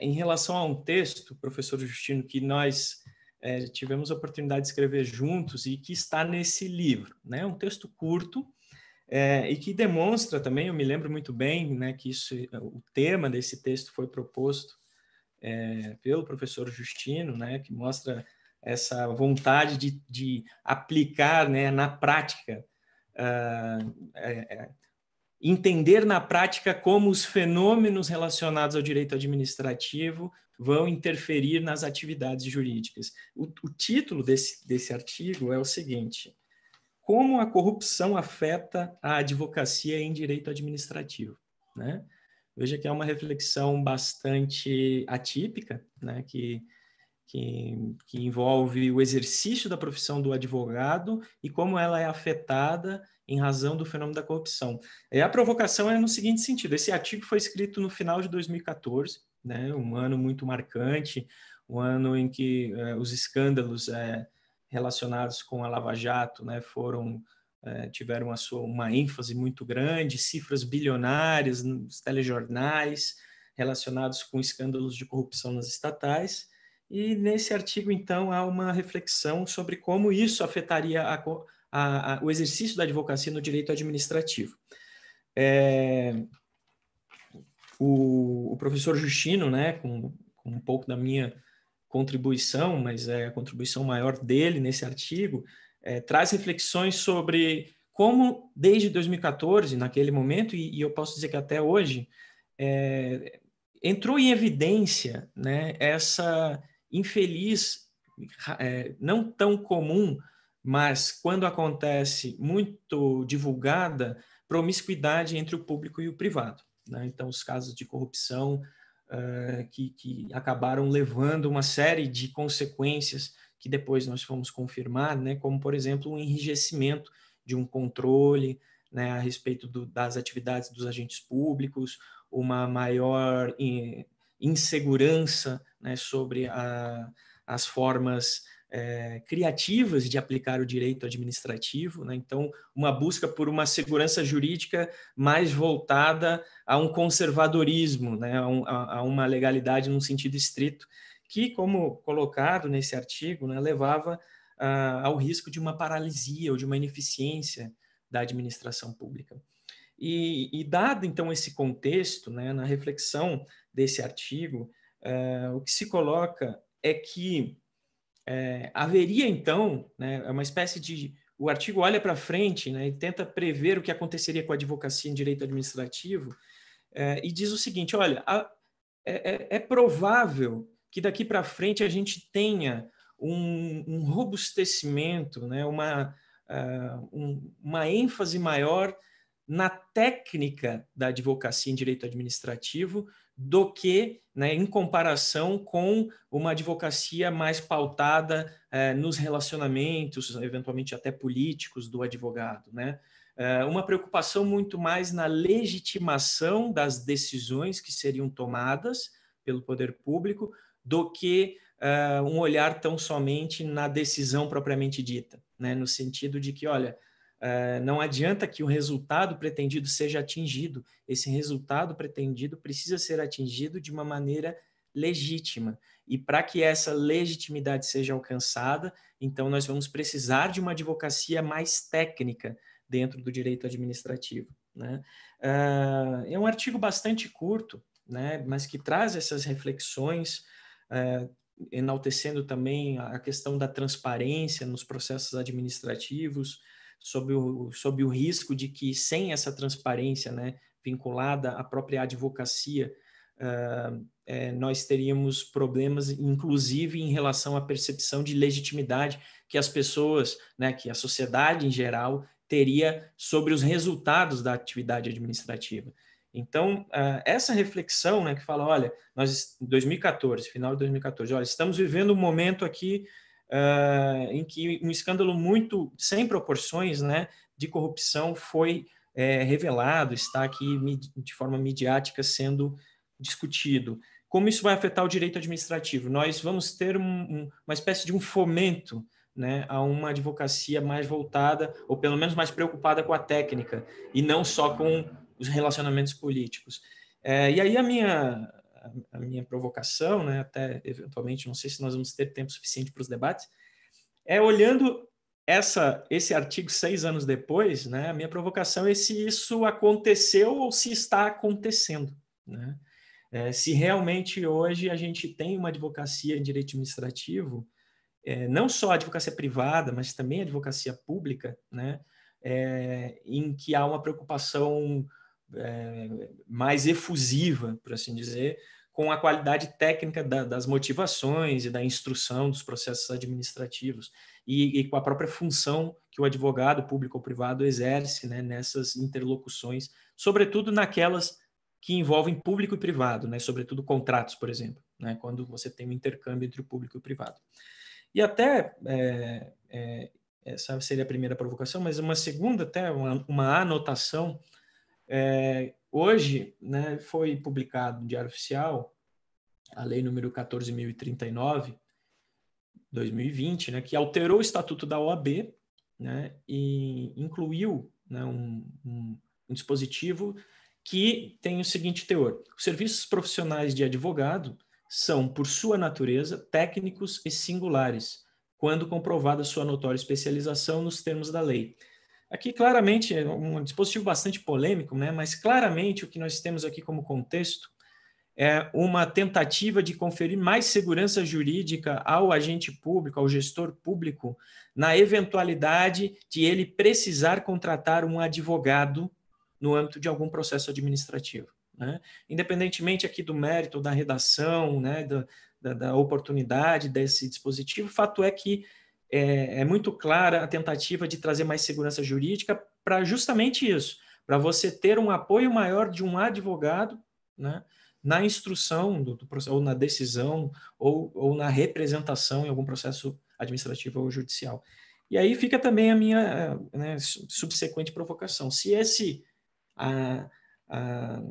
em relação a um texto, professor Justino, que nós tivemos a oportunidade de escrever juntos e que está nesse livro, né, um texto curto, e que demonstra também, eu me lembro muito bem, né, que o tema desse texto foi proposto pelo professor Justino, né, que mostra essa vontade de aplicar, né, na prática, entender na prática como os fenômenos relacionados ao direito administrativo vão interferir nas atividades jurídicas. O título desse artigo é o seguinte: como a corrupção afeta a advocacia em direito administrativo, né? Veja que é uma reflexão bastante atípica, né, que envolve o exercício da profissão do advogado e como ela é afetada em razão do fenômeno da corrupção. E a provocação é no seguinte sentido: esse artigo foi escrito no final de 2014, né, um ano muito marcante, um ano em que os escândalos relacionados com a Lava Jato, né, tiveram uma ênfase muito grande, cifras bilionárias nos telejornais relacionados com escândalos de corrupção nas estatais. E nesse artigo, então, há uma reflexão sobre como isso afetaria o exercício da advocacia no direito administrativo. O professor Justino, né, com um pouco da minha contribuição, mas a contribuição maior dele nesse artigo, traz reflexões sobre como, desde 2014, naquele momento, e eu posso dizer que até hoje, entrou em evidência, né, essa infeliz, não tão comum, mas quando acontece muito divulgada, promiscuidade entre o público e o privado, né? Então, os casos de corrupção que acabaram levando uma série de consequências que depois nós fomos confirmar, né, como, por exemplo, o enrijecimento de um controle, né, a respeito das atividades dos agentes públicos, uma maior insegurança, né, sobre as formas criativas de aplicar o direito administrativo, né? Então, uma busca por uma segurança jurídica mais voltada a um conservadorismo, né? A uma legalidade num sentido estrito, que, como colocado nesse artigo, né, levava ao risco de uma paralisia ou de uma ineficiência da administração pública. E dado, então, esse contexto, né, na reflexão desse artigo, o que se coloca é que haveria, então, né, uma espécie de... O artigo olha para frente, né, e tenta prever o que aconteceria com a advocacia em direito administrativo, e diz o seguinte, olha, é provável que daqui para frente a gente tenha um robustecimento, né, uma ênfase maior na técnica da advocacia em direito administrativo do que, né, em comparação com uma advocacia mais pautada nos relacionamentos, eventualmente até políticos do advogado, né? Uma preocupação muito mais na legitimação das decisões que seriam tomadas pelo poder público do que um olhar tão somente na decisão propriamente dita, né? No sentido de que, olha, não adianta que o resultado pretendido seja atingido, esse resultado pretendido precisa ser atingido de uma maneira legítima. E para que essa legitimidade seja alcançada, então nós vamos precisar de uma advocacia mais técnica dentro do direito administrativo, né? É um artigo bastante curto, né, mas que traz essas reflexões, enaltecendo também a questão da transparência nos processos administrativos, sob o risco de que, sem essa transparência, né, vinculada à própria advocacia, nós teríamos problemas, inclusive em relação à percepção de legitimidade que as pessoas, né, que a sociedade em geral teria sobre os resultados da atividade administrativa. Então, essa reflexão, né, que fala, olha, nós, em 2014, final de 2014, olha, estamos vivendo um momento aqui em que um escândalo muito sem proporções, né, de corrupção foi revelado, está aqui de forma midiática sendo discutido. Como isso vai afetar o direito administrativo? Nós vamos ter uma espécie de um fomento, né, a uma advocacia mais voltada, ou pelo menos mais preocupada com a técnica, e não só com os relacionamentos políticos. E aí a minha provocação, né, até eventualmente, não sei se nós vamos ter tempo suficiente para os debates, olhando esse artigo 6 anos depois, né, a minha provocação é se isso aconteceu ou se está acontecendo, né? Se realmente hoje a gente tem uma advocacia em direito administrativo, não só a advocacia privada, mas também a advocacia pública, né, em que há uma preocupação mais efusiva, por assim dizer, com a qualidade técnica das motivações e da instrução dos processos administrativos e com a própria função que o advogado, público ou privado, exerce, né, nessas interlocuções, sobretudo naquelas que envolvem público e privado, né, sobretudo contratos, por exemplo, né, quando você tem um intercâmbio entre o público e o privado. E até, essa seria a primeira provocação, mas uma segunda, até uma anotação. Hoje, né, foi publicado no Diário Oficial a Lei número 14.039, 2020, né, que alterou o Estatuto da OAB, né, e incluiu, né, um dispositivo que tem o seguinte teor: os serviços profissionais de advogado são, por sua natureza, técnicos e singulares, quando comprovada sua notória especialização nos termos da lei. Aqui, claramente, é um dispositivo bastante polêmico, né? Mas claramente o que nós temos aqui como contexto é uma tentativa de conferir mais segurança jurídica ao agente público, ao gestor público, na eventualidade de ele precisar contratar um advogado no âmbito de algum processo administrativo, né? Independentemente aqui do mérito, da redação, né, da oportunidade desse dispositivo, o fato é que é muito clara a tentativa de trazer mais segurança jurídica para justamente isso, para você ter um apoio maior de um advogado, né, na instrução do processo, ou na decisão, ou na representação em algum processo administrativo ou judicial. E aí fica também a minha, né, subsequente provocação. Se a, a,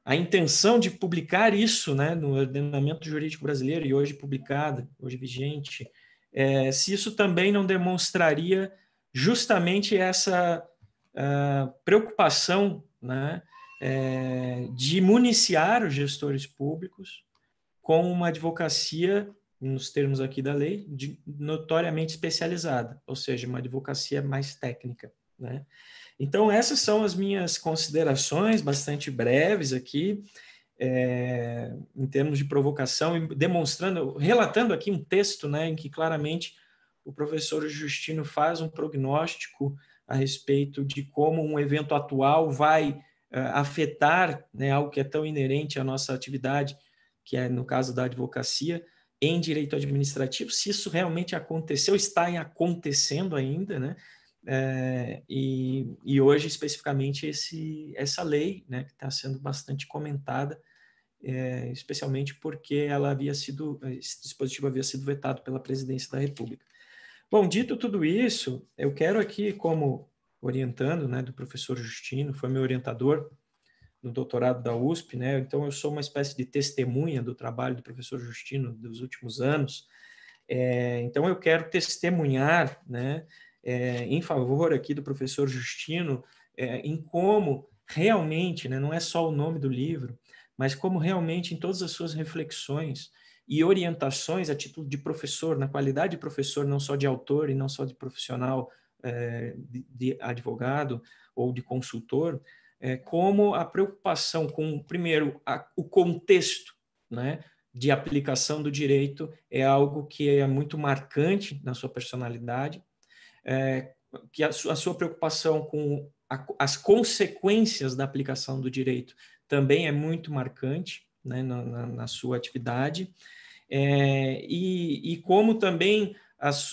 a intenção de publicar isso, né, no ordenamento jurídico brasileiro, e hoje publicada, hoje vigente, se isso também não demonstraria justamente essa preocupação, né, de municiar os gestores públicos com uma advocacia, nos termos aqui da lei, notoriamente especializada, ou seja, uma advocacia mais técnica, né? Então, essas são as minhas considerações, bastante breves aqui, em termos de provocação, e relatando aqui um texto, né, em que claramente o professor Justino faz um prognóstico a respeito de como um evento atual vai afetar, né, algo que é tão inerente à nossa atividade, que é no caso da advocacia, em direito administrativo, se isso realmente aconteceu, está acontecendo ainda, né? E hoje, especificamente, essa lei, né, que está sendo bastante comentada, especialmente porque esse dispositivo havia sido vetado pela Presidência da República. Bom, dito tudo isso, eu quero aqui, como orientando, né, do professor Justino, foi meu orientador no doutorado da USP, né? Então eu sou uma espécie de testemunha do trabalho do professor Justino dos últimos anos. Então eu quero testemunhar, né, em favor aqui do professor Justino, em como realmente, né, não é só o nome do livro, mas como realmente em todas as suas reflexões e orientações a título de professor, na qualidade de professor, não só de autor e não só de profissional, de advogado ou de consultor, como a preocupação com, primeiro, o contexto, né, de aplicação do direito é algo que é muito marcante na sua personalidade, que a sua preocupação com as consequências da aplicação do direito também é muito marcante, né, na sua atividade, e como também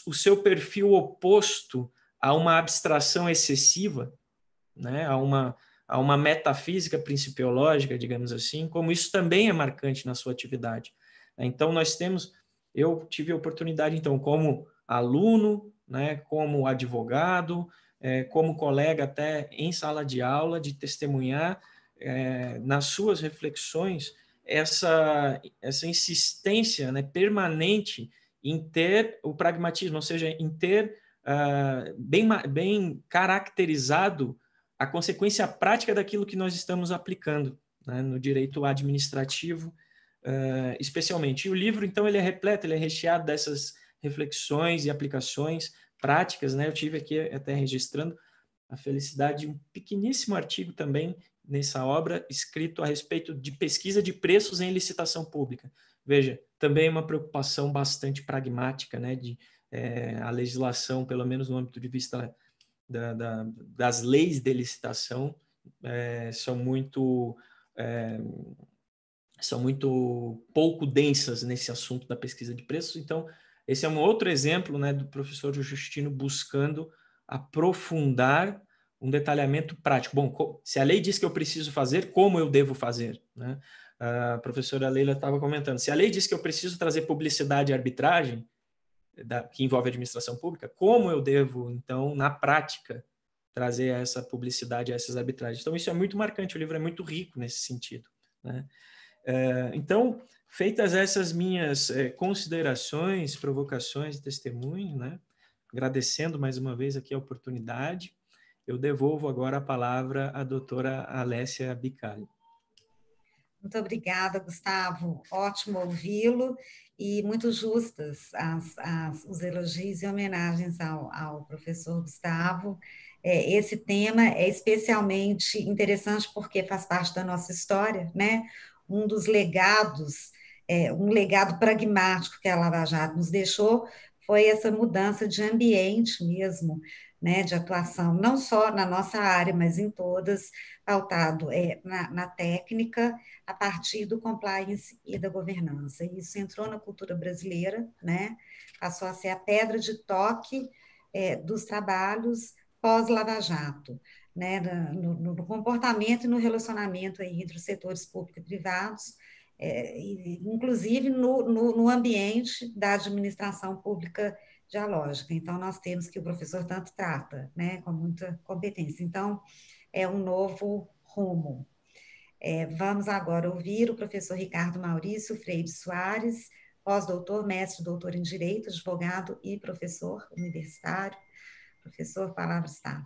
o seu perfil oposto a uma abstração excessiva, né, a uma metafísica principiológica, digamos assim, como isso também é marcante na sua atividade. Então, eu tive a oportunidade, então, como aluno, né, como advogado, como colega até em sala de aula, de testemunhar nas suas reflexões essa insistência, né, permanente em ter o pragmatismo, ou seja, em ter bem caracterizado a consequência prática daquilo que nós estamos aplicando, né, no direito administrativo, especialmente. E o livro, então, ele é repleto, ele é recheado dessas reflexões e aplicações práticas, né? Eu tive aqui até registrando a felicidade de um pequeníssimo artigo também nessa obra, escrito a respeito de pesquisa de preços em licitação pública. Veja, também uma preocupação bastante pragmática, né, a legislação, pelo menos no âmbito de vista das leis de licitação, são muito pouco densas nesse assunto da pesquisa de preços. Então, esse é um outro exemplo, né, do professor Justino buscando aprofundar um detalhamento prático. Bom, se a lei diz que eu preciso fazer, como eu devo fazer, né? A professora Leila estava comentando, se a lei diz que eu preciso trazer publicidade e arbitragem, que envolve a administração pública, como eu devo, então, na prática, trazer essa publicidade, essas arbitragens. Então, isso é muito marcante, o livro é muito rico nesse sentido, né? Então, feitas essas minhas considerações, provocações e testemunho, né? Agradecendo mais uma vez aqui a oportunidade, eu devolvo agora a palavra à doutora Alessia Bicalho. Muito obrigada, Gustavo. Ótimo ouvi-lo e muito justas os elogios e homenagens ao professor Gustavo. Esse tema é especialmente interessante porque faz parte da nossa história, né? Um dos legados, um legado pragmático que a Lava Jato nos deixou foi essa mudança de ambiente mesmo, né, de atuação, não só na nossa área, mas em todas, pautado na técnica, a partir do compliance e da governança. Isso entrou na cultura brasileira, né? Passou a ser a pedra de toque dos trabalhos pós-Lava Jato, né? No comportamento e no relacionamento aí entre os setores públicos e privados, inclusive no ambiente da administração pública dialógica. Então, nós temos que o professor tanto trata, né, com muita competência. Então, é um novo rumo. Vamos agora ouvir o professor Ricardo Maurício Freire Soares, pós-doutor, mestre, doutor em Direito, advogado e professor universitário. Professor, a palavra está.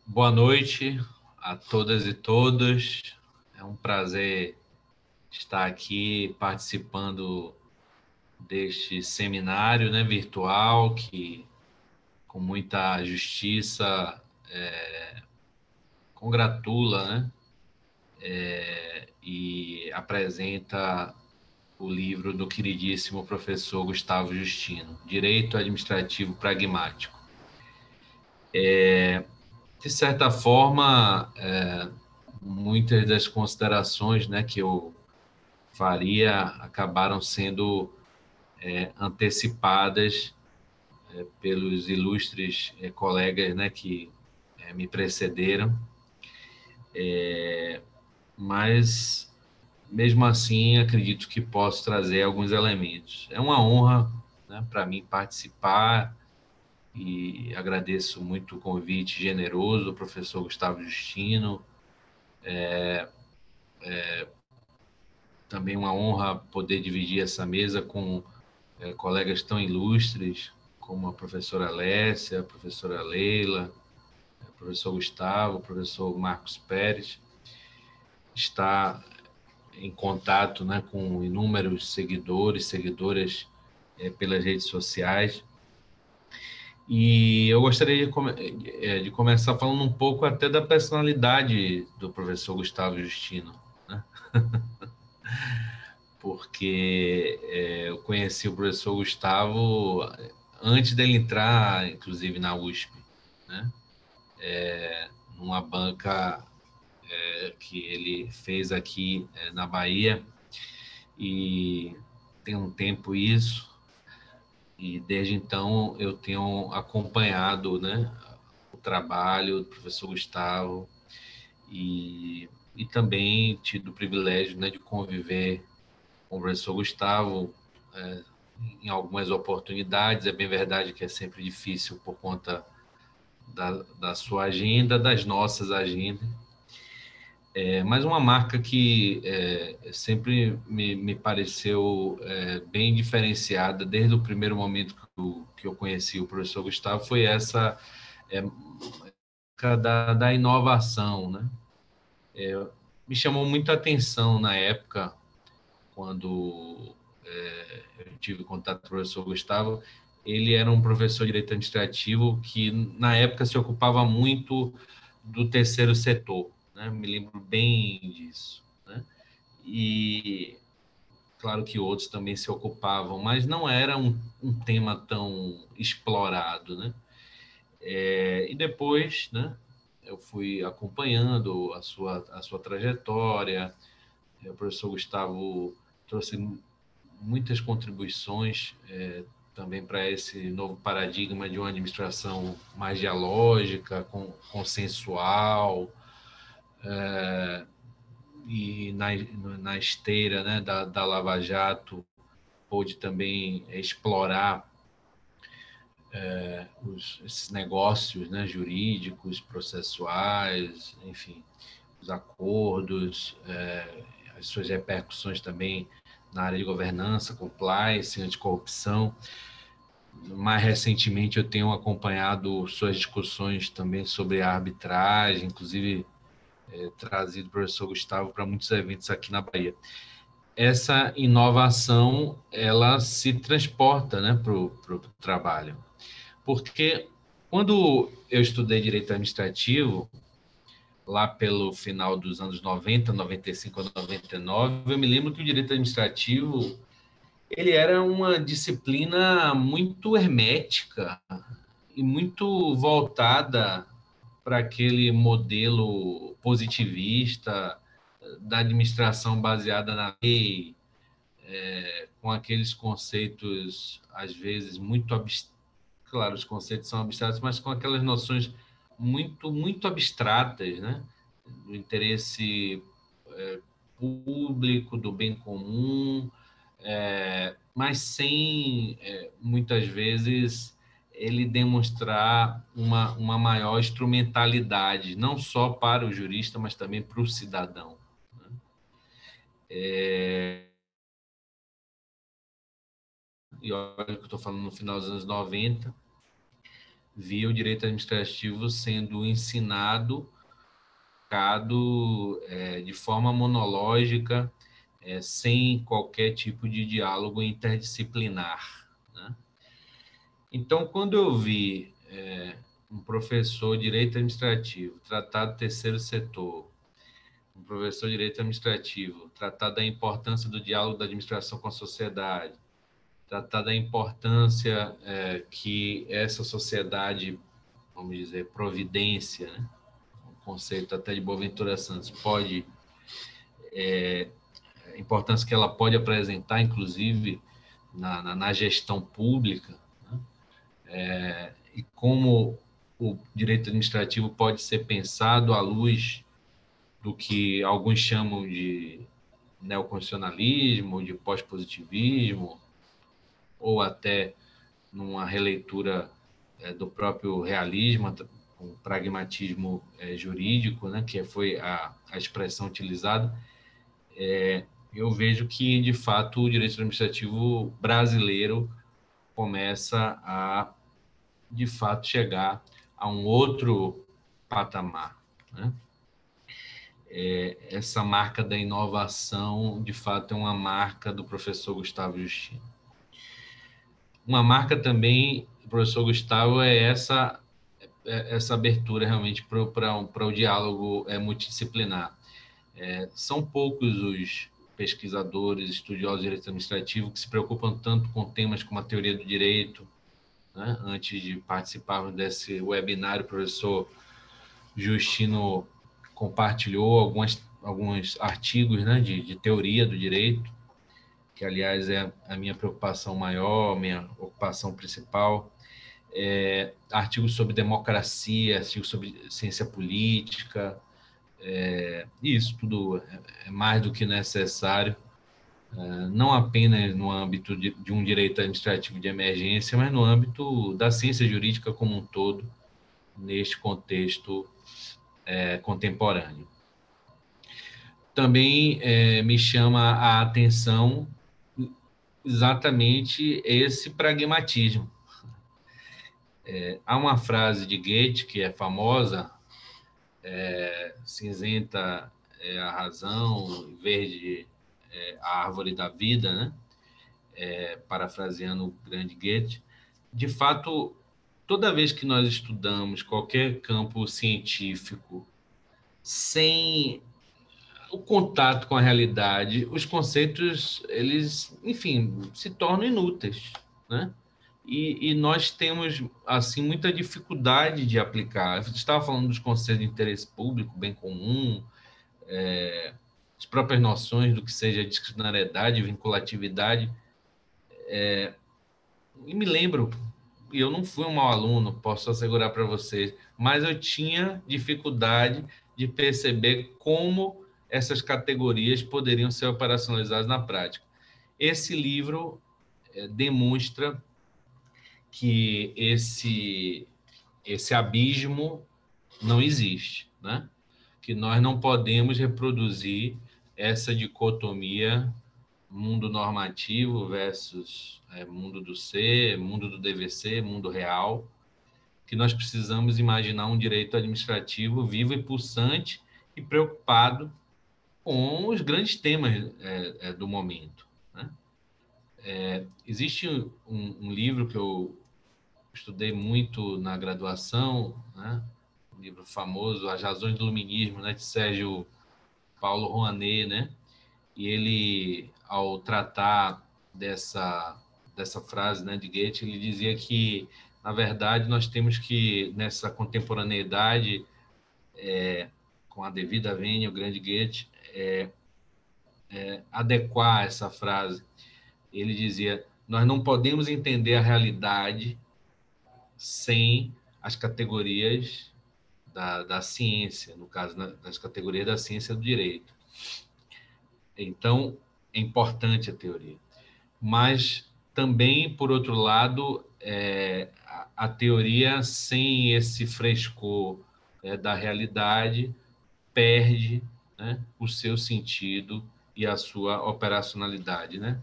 Boa noite a todas e todos. É um prazer estar aqui participando deste seminário, né, virtual, que com muita justiça congratula, né, e apresenta o livro do queridíssimo professor Gustavo Justino, Direito Administrativo Pragmático. De certa forma, muitas das considerações, né, que eu faria acabaram sendo antecipadas pelos ilustres colegas, né, que me precederam, mas mesmo assim acredito que posso trazer alguns elementos. É uma honra, né, para mim participar e agradeço muito o convite generoso do professor Gustavo Justino. Também uma honra poder dividir essa mesa com colegas tão ilustres como a professora Alessia, a professora Leila, o professor Gustavo, o professor Marcos Pérez. Está em contato, né, com inúmeros seguidores, seguidoras pelas redes sociais. E eu gostaria de começar falando um pouco até da personalidade do professor Gustavo Justino, né? Porque eu conheci o professor Gustavo antes dele entrar, inclusive, na USP, né? Numa banca que ele fez aqui na Bahia, e tem um tempo isso, e desde então eu tenho acompanhado, né, o trabalho do professor Gustavo e também tido o privilégio, né, de conviver com o professor Gustavo em algumas oportunidades. É bem verdade que é sempre difícil por conta da sua agenda, das nossas agendas, mas uma marca que sempre me pareceu bem diferenciada desde o primeiro momento que eu conheci o professor Gustavo foi essa da inovação, né? Me chamou muita atenção na época, quando eu tive contato com o professor Gustavo. Ele era um professor de direito administrativo que, na época, se ocupava muito do terceiro setor, né? Me lembro bem disso, né? E, claro que outros também se ocupavam, mas não era um tema tão explorado, né? E depois, né, eu fui acompanhando a sua trajetória. O professor Gustavo trouxe muitas contribuições também para esse novo paradigma de uma administração mais dialógica, consensual, e na esteira, né, da Lava Jato, pôde também explorar esses negócios, né, jurídicos, processuais, enfim, os acordos, as suas repercussões também na área de governança, compliance, anticorrupção. Mais recentemente, eu tenho acompanhado suas discussões também sobre a arbitragem, inclusive trazido o professor Gustavo para muitos eventos aqui na Bahia. Essa inovação, ela se transporta, né, para o trabalho. Porque quando eu estudei Direito Administrativo, lá pelo final dos anos 90, 95 a 99, eu me lembro que o Direito Administrativo ele era uma disciplina muito hermética e muito voltada para aquele modelo positivista da administração baseada na lei, com aqueles conceitos, às vezes, muito abstratos. Claro, os conceitos são abstratos, mas com aquelas noções muito abstratas, né? Do interesse público, do bem comum, mas sem, muitas vezes, ele demonstrar uma maior instrumentalidade, não só para o jurista, mas também para o cidadão. E olha que eu estou falando no final dos anos 90, vi o direito administrativo sendo ensinado de forma monológica, sem qualquer tipo de diálogo interdisciplinar, né? Então, quando eu vi um professor de direito administrativo tratar do terceiro setor, um professor de direito administrativo tratar da importância do diálogo da administração com a sociedade, tratar da importância que essa sociedade, vamos dizer, providência, né? Um conceito até de Boaventura Santos, a importância que ela pode apresentar, inclusive, na gestão pública, né? E como o direito administrativo pode ser pensado à luz do que alguns chamam de neoconstitucionalismo, de pós-positivismo, ou até numa releitura do próprio realismo, um pragmatismo jurídico, né, que foi a expressão utilizada. Eu vejo que, de fato, o direito administrativo brasileiro começa a, de fato, chegar a um outro patamar, né? Essa marca da inovação, de fato, é uma marca do professor Gustavo Justino. Uma marca também do professor Gustavo é essa abertura realmente para o diálogo multidisciplinar. São poucos os pesquisadores, estudiosos de direito administrativo que se preocupam tanto com temas como a teoria do direito, né? Antes de participarmos desse webinário, o professor Justino compartilhou alguns artigos, né, de teoria do direito, que, aliás, é a minha preocupação maior, minha ocupação principal. Artigos sobre democracia, artigos sobre ciência política, isso tudo é mais do que necessário, não apenas no âmbito de um direito administrativo de emergência, mas no âmbito da ciência jurídica como um todo, neste contexto contemporâneo. Também me chama a atenção exatamente esse pragmatismo. Há uma frase de Goethe que é famosa: cinzenta é a razão, verde é a árvore da vida, né? Parafraseando o grande Goethe. De fato, toda vez que nós estudamos qualquer campo científico sem o contato com a realidade, os conceitos, eles, enfim, se tornam inúteis, né? E nós temos, assim, muita dificuldade de aplicar. Você estava falando dos conceitos de interesse público, bem comum, as próprias noções do que seja discricionariedade, vinculatividade. E me lembro, e eu não fui um mau aluno, posso assegurar para vocês, mas eu tinha dificuldade de perceber como essas categorias poderiam ser operacionalizadas na prática. Esse livro demonstra que esse abismo não existe, né? Que nós não podemos reproduzir essa dicotomia mundo normativo versus mundo do ser, mundo do dever ser, mundo real, que nós precisamos imaginar um direito administrativo vivo e pulsante e preocupado com os grandes temas do momento, né? Existe um livro que eu estudei muito na graduação, né? Um livro famoso, As Razões do Iluminismo, né? De Sérgio Paulo Rouanet, né? E ele, ao tratar dessa frase, né, de Goethe, ele dizia que, na verdade, nós temos que, nessa contemporaneidade, com a devida vênia, o grande Goethe, adequar essa frase. Ele dizia: nós não podemos entender a realidade sem as categorias da ciência, no caso, das categorias da ciência do direito. Então, é importante a teoria. mas também, por outro lado, a teoria sem esse frescor da realidade perde, né, o seu sentido e a sua operacionalidade, né?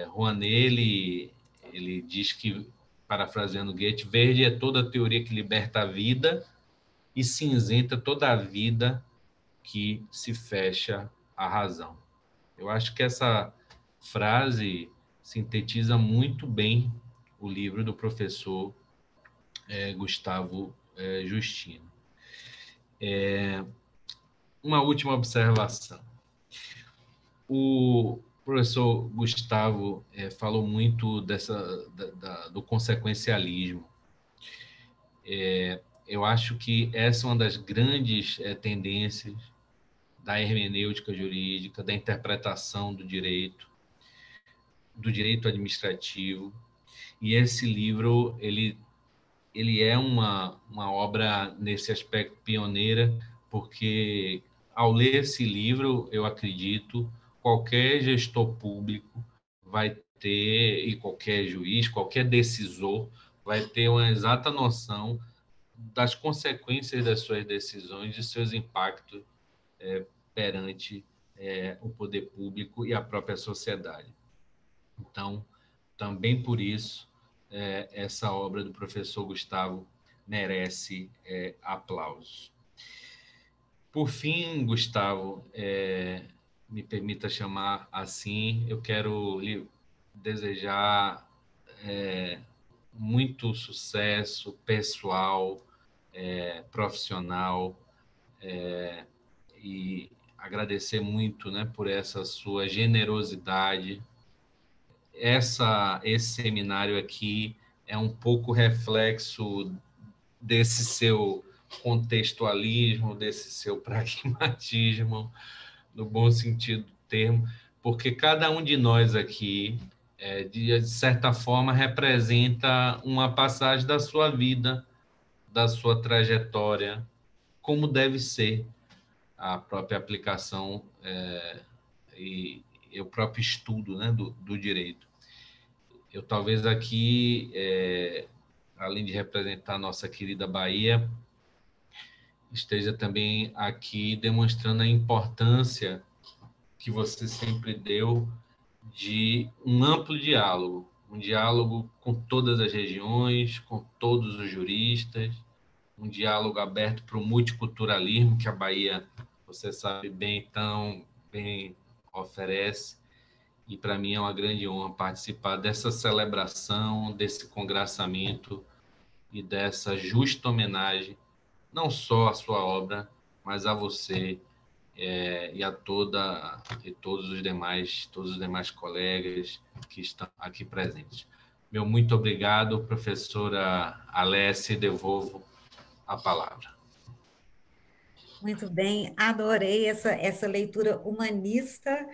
Rouanet, ele diz que, parafraseando Goethe, verde é toda a teoria que liberta a vida e cinzenta toda a vida que se fecha à razão. Eu acho que essa frase sintetiza muito bem o livro do professor Gustavo Justino. Uma última observação. O professor Gustavo falou muito do consequencialismo. Eu acho que essa é uma das grandes tendências da hermenêutica jurídica, da interpretação do direito administrativo. E esse livro, ele é uma obra, nesse aspecto, pioneira, porque, ao ler esse livro, eu acredito, qualquer gestor público vai ter, e qualquer juiz, qualquer decisor, vai ter uma exata noção das consequências das suas decisões e seus impactos perante o poder público e a própria sociedade. Então, também por isso, essa obra do professor Gustavo merece aplausos. Por fim, Gustavo, me permita chamar assim, eu quero lhe desejar muito sucesso pessoal, profissional, e agradecer muito, né, por essa sua generosidade. Esse seminário aqui é um pouco reflexo desse seu contextualismo, desse seu pragmatismo, no bom sentido do termo, porque cada um de nós aqui, de certa forma, representa uma passagem da sua vida, da sua trajetória, como deve ser a própria aplicação e o próprio estudo, né, do direito. Eu talvez aqui, além de representar a nossa querida Bahia, esteja também aqui demonstrando a importância que você sempre deu de um amplo diálogo, um diálogo com todas as regiões, com todos os juristas, um diálogo aberto para o multiculturalismo que a Bahia, você sabe bem, tão bem oferece. E para mim é uma grande honra participar dessa celebração, desse congraçamento e dessa justa homenagem, não só à sua obra, mas a você e a todos os demais colegas que estão aqui presentes. Meu muito obrigado, professora Alessia, devolvo a palavra. Muito bem, adorei essa leitura humanista,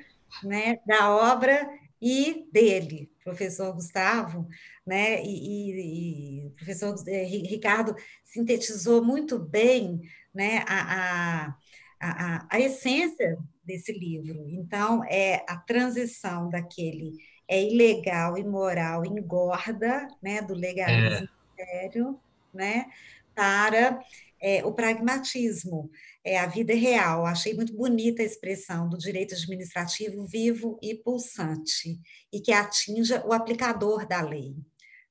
né, da obra e dele, professor Gustavo, né, e o professor Ricardo sintetizou muito bem, né, a essência desse livro. Então, é a transição daquele ilegal, imoral, engorda, né, do legalismo sério, né, para o pragmatismo, a vida real. Achei muito bonita a expressão do direito administrativo vivo e pulsante, e que atinja o aplicador da lei,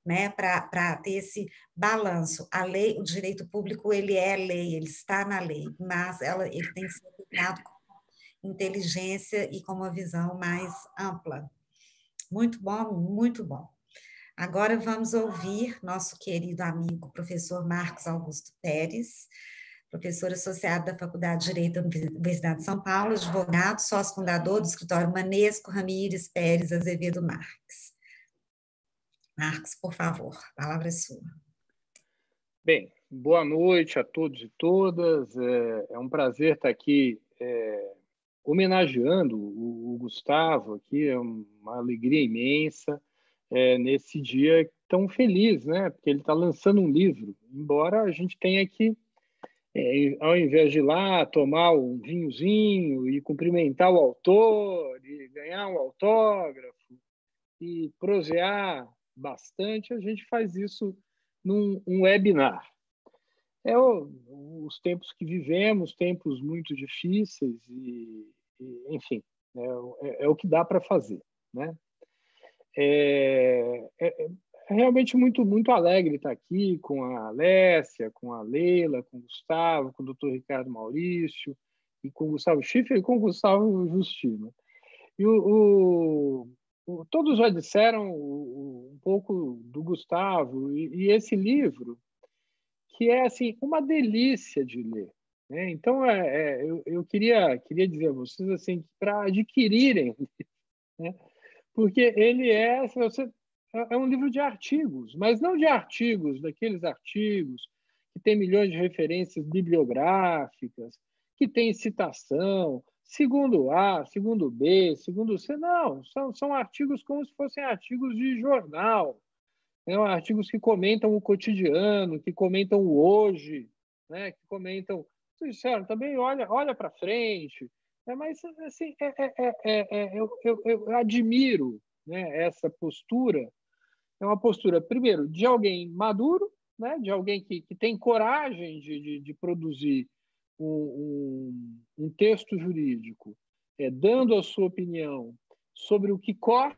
né, para ter esse balanço. A lei, o direito público, ele é lei, ele está na lei, mas ele tem que ser aplicado com inteligência e com uma visão mais ampla. Muito bom, muito bom. Agora vamos ouvir nosso querido amigo, professor Marcos Augusto Pérez, professor associado da Faculdade de Direito da Universidade de São Paulo, advogado, sócio fundador do escritório Manesco Ramírez Pérez Azevedo Marques. Marcos, por favor, a palavra é sua. Bem, boa noite a todos e todas. É um prazer estar aqui homenageando o Gustavo aqui, é uma alegria imensa nesse dia tão feliz, né? Porque ele está lançando um livro, embora a gente tenha que, ao invés de ir lá tomar um vinhozinho e cumprimentar o autor e ganhar um autógrafo, e prosear bastante, a gente faz isso num webinar. Os tempos que vivemos, tempos muito difíceis, enfim, é o que dá para fazer, né? É realmente muito alegre estar aqui com a Alessia, com a Leila, com o Gustavo, com o Dr. Ricardo Maurício, e com o Gustavo Schiffer e com o Gustavo Justino. E todos já disseram um pouco do Gustavo, e esse livro, que é assim uma delícia de ler, né? Então, eu queria dizer a vocês assim, para adquirirem, né? Porque ele é um livro de artigos, mas não de artigos, daqueles artigos que tem milhões de referências bibliográficas, que tem citação, segundo A, segundo B, segundo C. Não, são artigos como se fossem artigos de jornal, né? Artigos que comentam o cotidiano, que comentam o hoje, né? Que comentam... Vocês disseram também, olha para frente. Mas assim, eu admiro, né, essa postura. É uma postura, primeiro, de alguém maduro, né, de alguém que tem coragem de produzir um texto jurídico, dando a sua opinião sobre o que corre,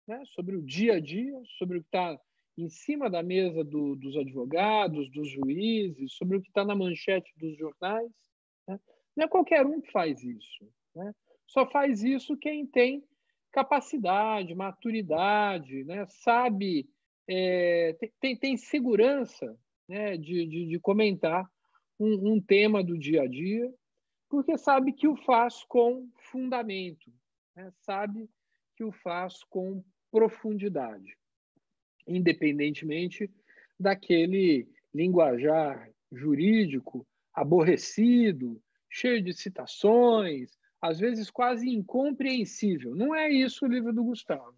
né, sobre o dia a dia, sobre o que está em cima da mesa dos advogados, dos juízes, sobre o que está na manchete dos jornais, né? Não é qualquer um que faz isso, né? Só faz isso quem tem capacidade, maturidade, né? Sabe, tem segurança, né? de comentar um tema do dia a dia, porque sabe que o faz com fundamento, né? Sabe que o faz com profundidade, independentemente daquele linguajar jurídico aborrecido, cheio de citações, às vezes quase incompreensível. Não é isso o livro do Gustavo.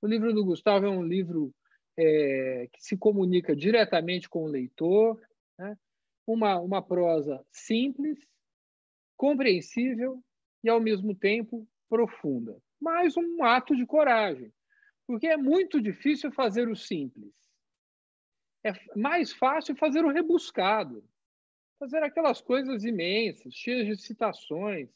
O livro do Gustavo é um livro que se comunica diretamente com o leitor, né? Uma prosa simples, compreensível e, ao mesmo tempo, profunda. Mas um ato de coragem, porque é muito difícil fazer o simples. É mais fácil fazer o rebuscado, fazer aquelas coisas imensas, cheias de citações.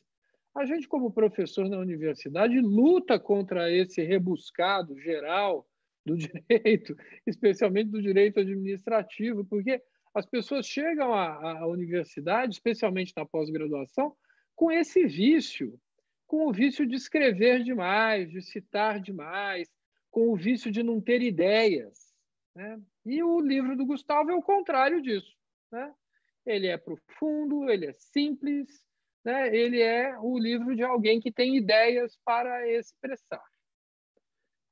A gente, como professor na universidade, luta contra esse rebuscado geral do direito, especialmente do direito administrativo, porque as pessoas chegam à universidade, especialmente na pós-graduação, com esse vício, com o vício de escrever demais, de citar demais, com o vício de não ter ideias, né? E o livro do Gustavo é o contrário disso, né? Ele é profundo, ele é simples, né? Ele é o livro de alguém que tem ideias para expressar.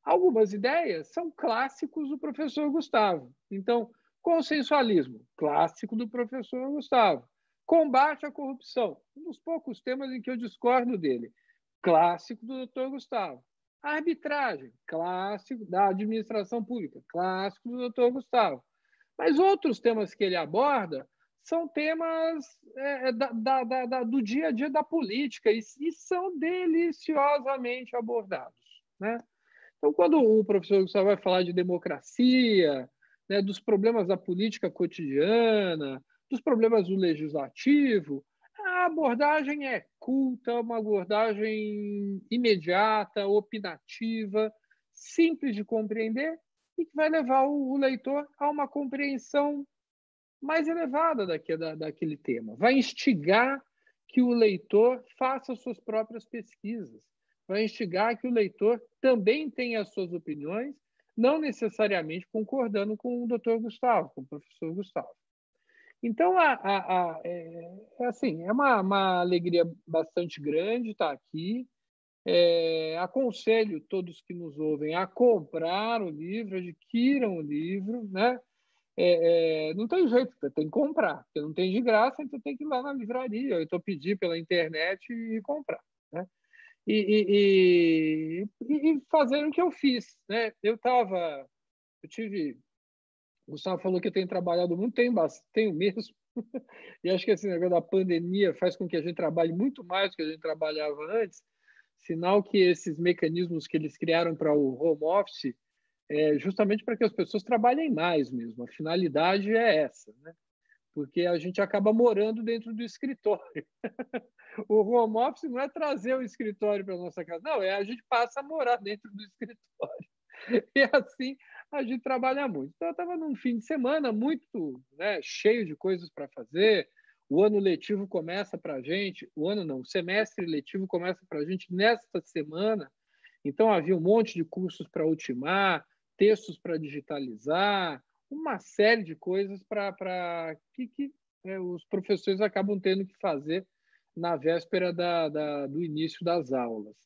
Algumas ideias são clássicos do professor Gustavo. Então, consensualismo, clássico do professor Gustavo. Combate à corrupção, um dos poucos temas em que eu discordo dele, clássico do Dr. Gustavo. Arbitragem, clássico da administração pública, clássico do Dr. Gustavo. Mas outros temas que ele aborda são temas do dia a dia da política e são deliciosamente abordados, né? Então, quando o professor Gustavo vai falar de democracia, né, dos problemas da política cotidiana, dos problemas do legislativo, a abordagem é culta, uma abordagem imediata, opinativa, simples de compreender e que vai levar o leitor a uma compreensão mais elevada daquele tema. Vai instigar que o leitor faça suas próprias pesquisas, vai instigar que o leitor também tenha as suas opiniões, não necessariamente concordando com o Dr. Gustavo, com o professor Gustavo. Então, é uma alegria bastante grande estar aqui. Aconselho todos que nos ouvem a comprar o livro, adquiram o livro, né? Não tem jeito, você tem que comprar, porque não tem de graça, então tem que ir lá na livraria, ou pedir pela internet e comprar, né? E fazer o que eu fiz, né? O Gustavo falou que eu tenho trabalhado muito, tenho mesmo, e acho que esse negócio da pandemia faz com que a gente trabalhe muito mais do que a gente trabalhava antes, Sinal que esses mecanismos que eles criaram para o home office é justamente para que as pessoas trabalhem mais mesmo. A finalidade é essa, né? Porque a gente acaba morando dentro do escritório. O home office não é trazer o escritório para a nossa casa, não, a gente passa a morar dentro do escritório. E assim a gente trabalha muito. Então, eu estava num fim de semana muito, né, cheio de coisas para fazer. O ano letivo começa para a gente, o semestre letivo começa para a gente nesta semana. Então, havia um monte de cursos para ultimar, textos para digitalizar, uma série de coisas que os professores acabam tendo que fazer na véspera do início das aulas.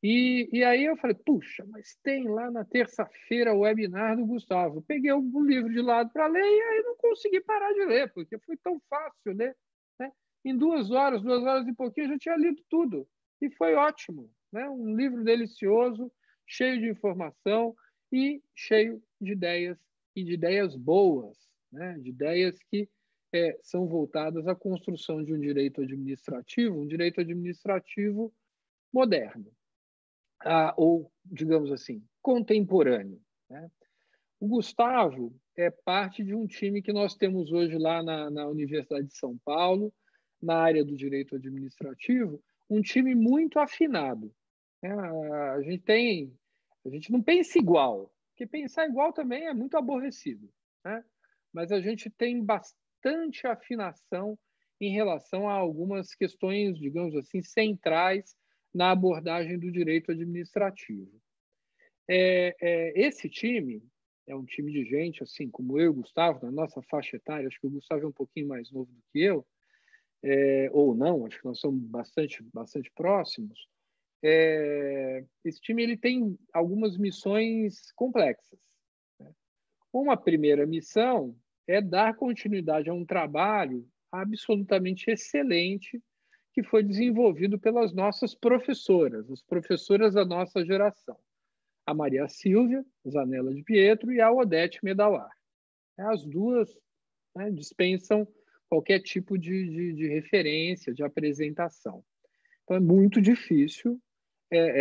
E aí eu falei, puxa, mas tem lá na terça-feira o webinar do Gustavo. Peguei o livro de lado para ler e aí não consegui parar de ler, porque foi tão fácil ler, né? Em 2 horas e pouquinho, eu já tinha lido tudo. E foi ótimo, né? Um livro delicioso, cheio de informação e cheio de ideias, e de ideias boas, né? De ideias que são voltadas à construção de um direito administrativo moderno. Ou, digamos assim, contemporâneo, né? O Gustavo é parte de um time que nós temos hoje lá na Universidade de São Paulo, na área do direito administrativo, um time muito afinado, né? A gente não pensa igual, porque pensar igual também é muito aborrecido, né? Mas a gente tem bastante afinação em relação a algumas questões, digamos assim, centrais na abordagem do direito administrativo. Esse time é um time de gente, assim, como eu e o Gustavo, na nossa faixa etária, acho que o Gustavo é um pouquinho mais novo do que eu, ou não, acho que nós somos bastante próximos. Esse time ele tem algumas missões complexas, né? Uma primeira missão é dar continuidade a um trabalho absolutamente excelente que foi desenvolvido pelas nossas professoras, as professoras da nossa geração, a Maria Silvia Zanella de Pietro e a Odete Medawar. As duas, né, dispensam qualquer tipo de referência, de apresentação. Então, é muito difícil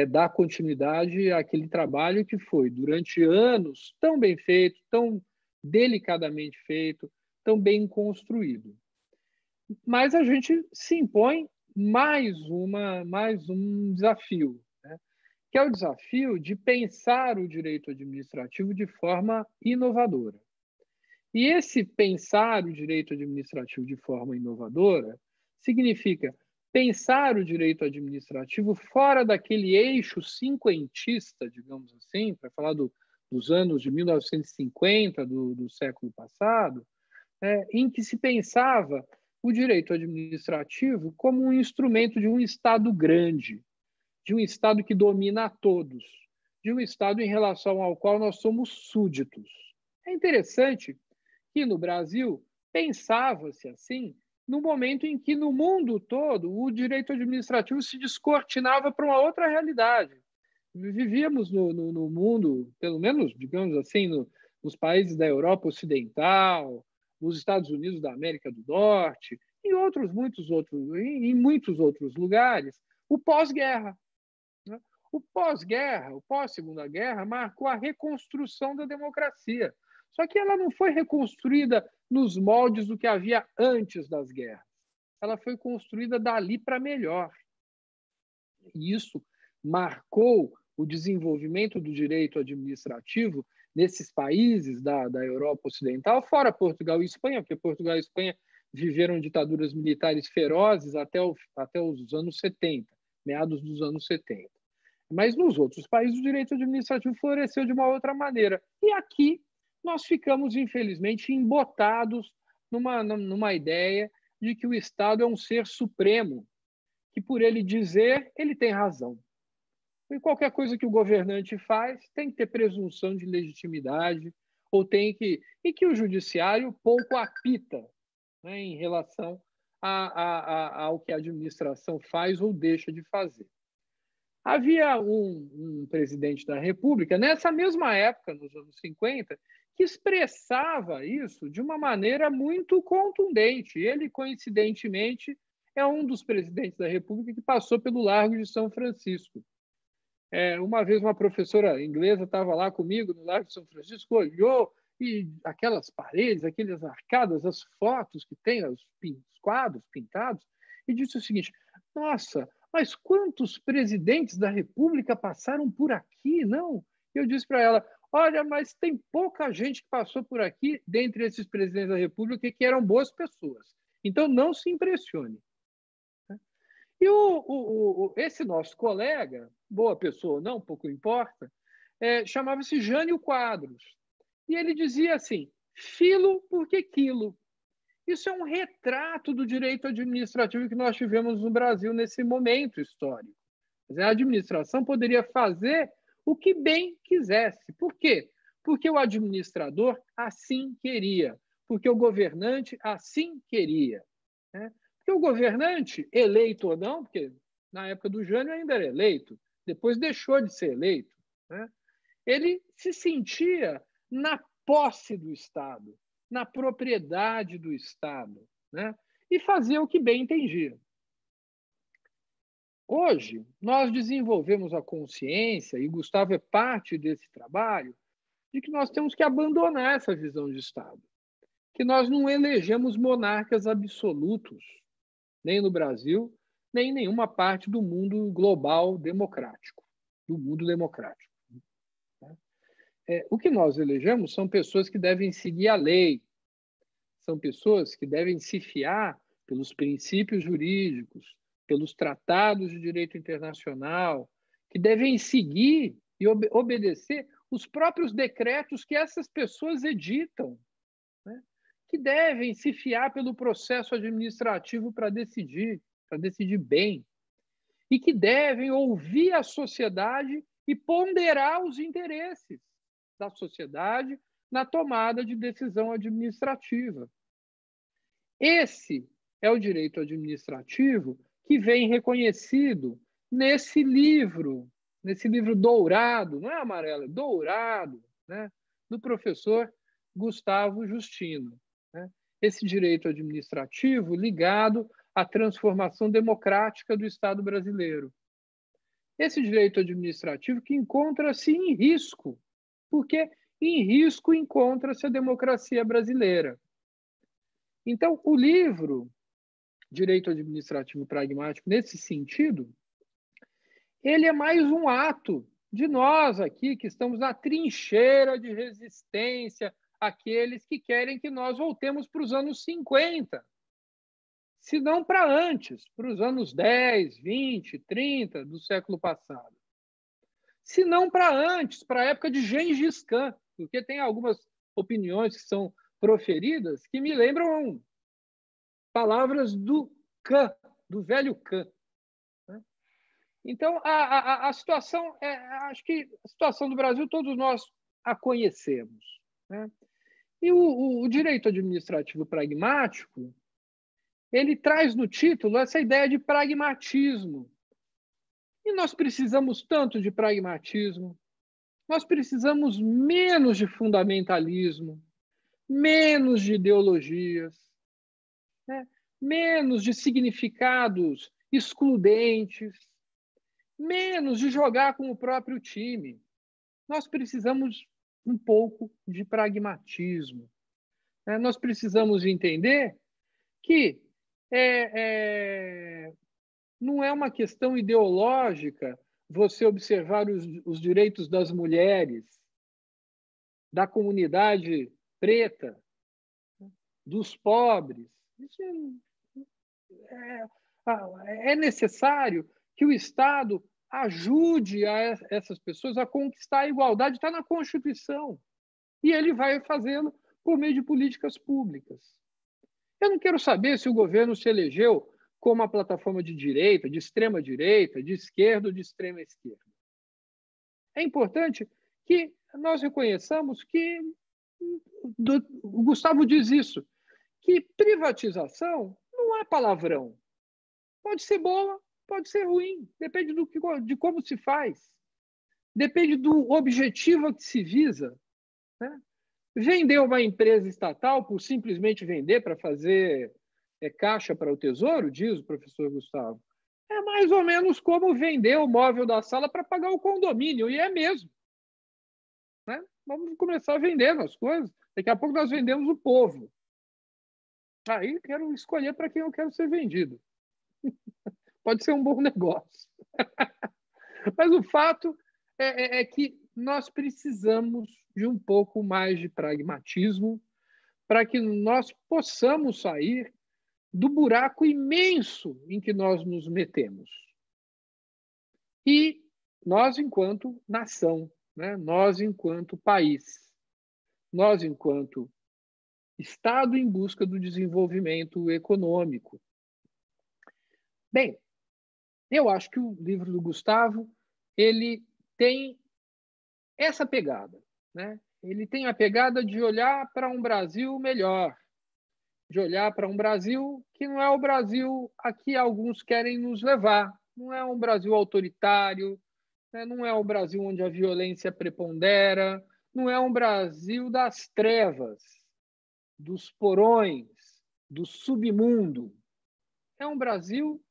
dar continuidade àquele trabalho que foi, durante anos, tão bem feito, tão delicadamente feito, tão bem construído. Mas a gente se impõe mais um desafio, né? Que é o desafio de pensar o direito administrativo de forma inovadora. E esse pensar o direito administrativo de forma inovadora significa pensar o direito administrativo fora daquele eixo cinquentista, digamos assim, para falar dos anos de 1950, do século passado, em que se pensava o direito administrativo como um instrumento de um Estado grande, de um Estado que domina a todos, de um Estado em relação ao qual nós somos súditos. É interessante que no Brasil pensava-se assim no momento em que no mundo todo o direito administrativo se descortinava para uma outra realidade. Vivíamos no mundo, pelo menos, digamos assim, nos países da Europa Ocidental, nos Estados Unidos da América do Norte, em muitos outros lugares, o pós-guerra. Né? O pós-guerra, o pós-segunda guerra, marcou a reconstrução da democracia. Só que ela não foi reconstruída nos moldes do que havia antes das guerras. Ela foi construída dali para melhor. E isso marcou o desenvolvimento do direito administrativo nesses países da Europa Ocidental, fora Portugal e Espanha, porque Portugal e Espanha viveram ditaduras militares ferozes até os anos 70, meados dos anos 70. Mas nos outros países o direito administrativo floresceu de uma outra maneira. E aqui nós ficamos, infelizmente, embotados numa ideia de que o Estado é um ser supremo, que por ele dizer, ele tem razão. E qualquer coisa que o governante faz tem que ter presunção de legitimidade, e que o judiciário pouco apita, né, em relação ao que a administração faz ou deixa de fazer. Havia um presidente da República, nessa mesma época, nos anos 50, que expressava isso de uma maneira muito contundente. Ele, coincidentemente, é um dos presidentes da República que passou pelo Largo de São Francisco. Uma vez uma professora inglesa estava lá comigo no Largo de São Francisco, olhou e aquelas paredes, aquelas arcadas, as fotos que tem, os quadros pintados, e disse o seguinte: nossa, mas quantos presidentes da República passaram por aqui, não? E eu disse para ela: olha, mas tem pouca gente que passou por aqui, dentre esses presidentes da República, que eram boas pessoas. Então, não se impressione. E esse nosso colega, boa pessoa ou não, pouco importa, chamava-se Jânio Quadros. E ele dizia assim: filo porque quilo. Isso é um retrato do direito administrativo que nós tivemos no Brasil nesse momento histórico. A administração poderia fazer o que bem quisesse. Por quê? Porque o administrador assim queria, porque o governante assim queria. Porque o governante, eleito ou não, porque na época do Jânio ainda era eleito, depois deixou de ser eleito, ele se sentia na posse do Estado, na propriedade do Estado, e fazia o que bem entendia. Hoje, nós desenvolvemos a consciência, e Gustavo é parte desse trabalho, de que nós temos que abandonar essa visão de Estado, que nós não elegemos monarcas absolutos, nem no Brasil, nem em nenhuma parte do mundo global democrático, do mundo democrático. O que nós elegemos são pessoas que devem seguir a lei, são pessoas que devem se fiar pelos princípios jurídicos, pelos tratados de direito internacional, que devem seguir e obedecer os próprios decretos que essas pessoas editam, que devem se fiar pelo processo administrativo para decidir bem, e que devem ouvir a sociedade e ponderar os interesses da sociedade na tomada de decisão administrativa. Esse é o direito administrativo que vem reconhecido nesse livro dourado, não é amarelo, é dourado, do professor Gustavo Justino. Esse direito administrativo ligado à transformação democrática do Estado brasileiro. Esse direito administrativo que encontra-se em risco, porque em risco encontra-se a democracia brasileira. Então, o livro Direito Administrativo Pragmático, nesse sentido, ele é mais um ato de nós aqui, que estamos na trincheira de resistência àqueles que querem que nós voltemos para os anos 50, se não para antes, para os anos 10, 20, 30 do século passado. Se não para antes, para a época de Gengis Khan, porque tem algumas opiniões que são proferidas que me lembram palavras do Khan, do velho Khan. Então, a situação, acho que a situação do Brasil todos nós a conhecemos. E o direito administrativo pragmático, ele traz no título essa ideia de pragmatismo. E nós precisamos tanto de pragmatismo, nós precisamos menos de fundamentalismo, menos de ideologias, menos de significados excludentes, menos de jogar com o próprio time. Nós precisamos um pouco de pragmatismo. Nós precisamos entender que não é uma questão ideológica você observar os direitos das mulheres, da comunidade preta, dos pobres. Isso é necessário que o Estado ajude essas pessoas a conquistar a igualdade, está na Constituição. E ele vai fazê-lo por meio de políticas públicas. Eu não quero saber se o governo se elegeu como uma plataforma de direita, de extrema-direita, de esquerda ou de extrema-esquerda. É importante que nós reconheçamos que, o Gustavo diz isso, que privatização não é palavrão. Pode ser boa, pode ser ruim, depende de como se faz, depende do objetivo a que se visa. Vender uma empresa estatal por simplesmente vender para fazer é caixa para o tesouro, diz o professor Gustavo. É mais ou menos como vender o móvel da sala para pagar o condomínio, e é mesmo. Né? Vamos começar vendendo as coisas. Daqui a pouco nós vendemos o povo. Aí quero escolher para quem eu quero ser vendido. Pode ser um bom negócio. Mas o fato é que nós precisamos de um pouco mais de pragmatismo para que nós possamos sair do buraco imenso em que nós nos metemos. E nós, enquanto nação, né? Nós, enquanto país, nós, enquanto Estado em busca do desenvolvimento econômico. Bem, eu acho que o livro do Gustavo ele tem essa pegada, né? Ele tem a pegada de olhar para um Brasil melhor, de olhar para um Brasil que não é o Brasil a que alguns querem nos levar. Não é um Brasil autoritário, né? Não é um Brasil onde a violência prepondera, não é um Brasil das trevas, dos porões, do submundo. É um Brasil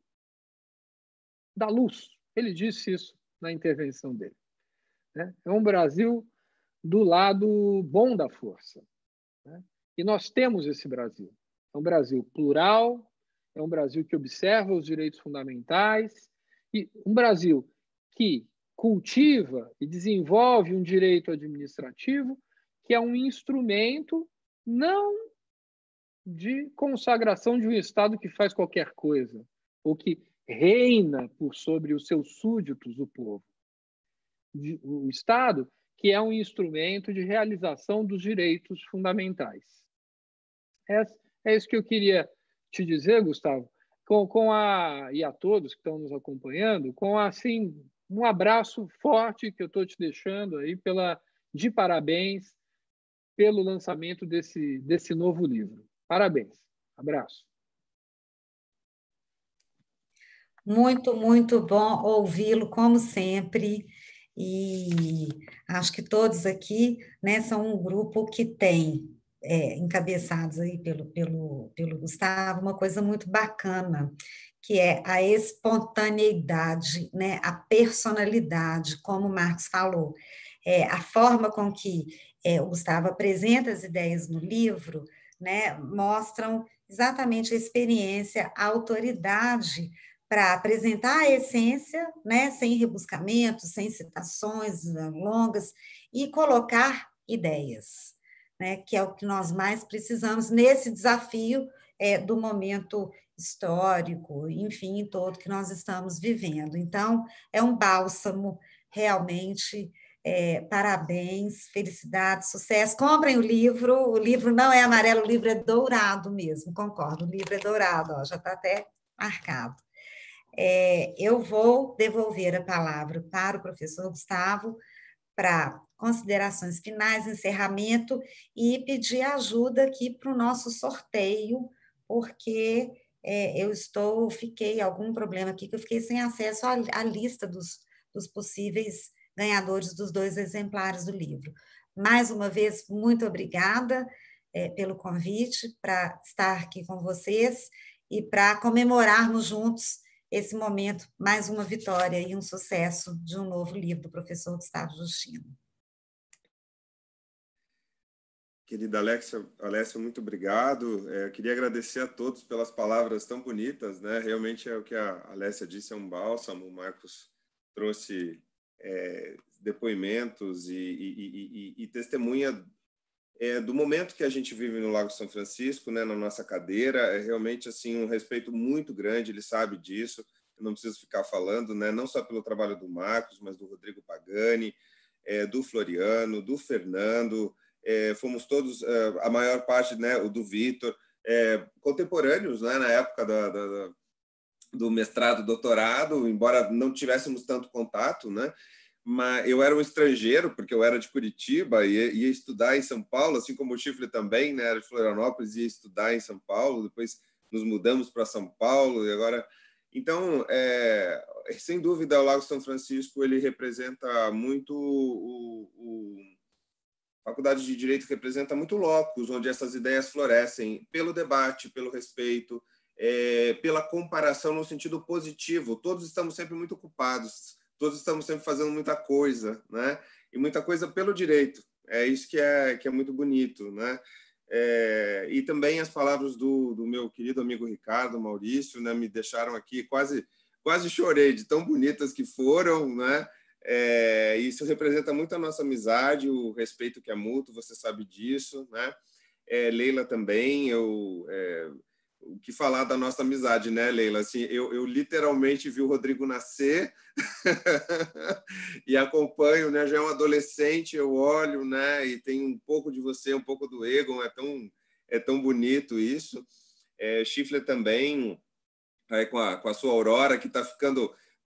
da luz. Ele disse isso na intervenção dele. Né? É um Brasil do lado bom da força. Né? E nós temos esse Brasil. É um Brasil plural, é um Brasil que observa os direitos fundamentais, e um Brasil que cultiva e desenvolve um direito administrativo que é um instrumento não de consagração de um Estado que faz qualquer coisa, ou que reina por sobre os seus súditos, o povo. O Estado que é um instrumento de realização dos direitos fundamentais. É isso que eu queria te dizer, Gustavo, e a todos que estão nos acompanhando, assim, um abraço forte que eu estou te deixando aí de parabéns pelo lançamento desse novo livro. Parabéns. Abraço. Muito, muito bom ouvi-lo, como sempre. E acho que todos aqui, né, são um grupo que tem, encabeçados aí pelo Gustavo, uma coisa muito bacana, que é a espontaneidade, né, a personalidade, como o Marcos falou. A forma com que o Gustavo apresenta as ideias no livro, né, mostram exatamente a experiência, a autoridade para apresentar a essência, né, sem rebuscamentos, sem citações longas, e colocar ideias, né, que é o que nós mais precisamos nesse desafio do momento histórico, enfim, todo que nós estamos vivendo. Então, é um bálsamo, realmente. Parabéns, felicidades, sucesso. Comprem o livro não é amarelo, o livro é dourado mesmo, concordo, o livro é dourado, ó, já está até marcado. Eu vou devolver a palavra para o professor Gustavo para considerações finais, encerramento, e pedir ajuda aqui para o nosso sorteio, porque fiquei algum problema aqui, que eu fiquei sem acesso à lista dos possíveis ganhadores dos 2 exemplares do livro. Mais uma vez, muito obrigada pelo convite para estar aqui com vocês e para comemorarmos juntos esse momento, mais uma vitória e um sucesso de um novo livro do professor Gustavo Justino. Querida Alessia, muito obrigado. Queria agradecer a todos pelas palavras tão bonitas, né? Realmente é o que a Alessia disse, é um bálsamo. O Marcos trouxe depoimentos e testemunha do momento que a gente vive no Lago São Francisco, né, na nossa cadeira. É realmente assim um respeito muito grande, ele sabe disso, eu não preciso ficar falando, né, não só pelo trabalho do Marcos, mas do Rodrigo Pagani, do Floriano, do Fernando, fomos todos, a maior parte, né, o do Vitor, contemporâneos, né, na época do mestrado, doutorado, embora não tivéssemos tanto contato, né? Mas eu era um estrangeiro, porque eu era de Curitiba e ia estudar em São Paulo, assim como o Chifre também, né? Era de Florianópolis e ia estudar em São Paulo, depois nos mudamos para São Paulo e agora... Então, sem dúvida, o Lago São Francisco ele representa muito a Faculdade de Direito representa muito locus onde essas ideias florescem pelo debate, pelo respeito, pela comparação no sentido positivo. Todos estamos sempre muito ocupados, todos estamos sempre fazendo muita coisa, né? E muita coisa pelo direito. É isso que é muito bonito, né? E também as palavras do meu querido amigo Ricardo Maurício, né, me deixaram aqui quase chorei de tão bonitas que foram, né? Isso representa muito a nossa amizade, o respeito que é mútuo, você sabe disso, né? Leila também, o que falar da nossa amizade, né, Leila? Assim, eu literalmente vi o Rodrigo nascer e acompanho, né? Já é um adolescente, eu olho, né? E tem um pouco de você, um pouco do Egon, é tão bonito isso. Schiffler também, aí com a sua Aurora, que está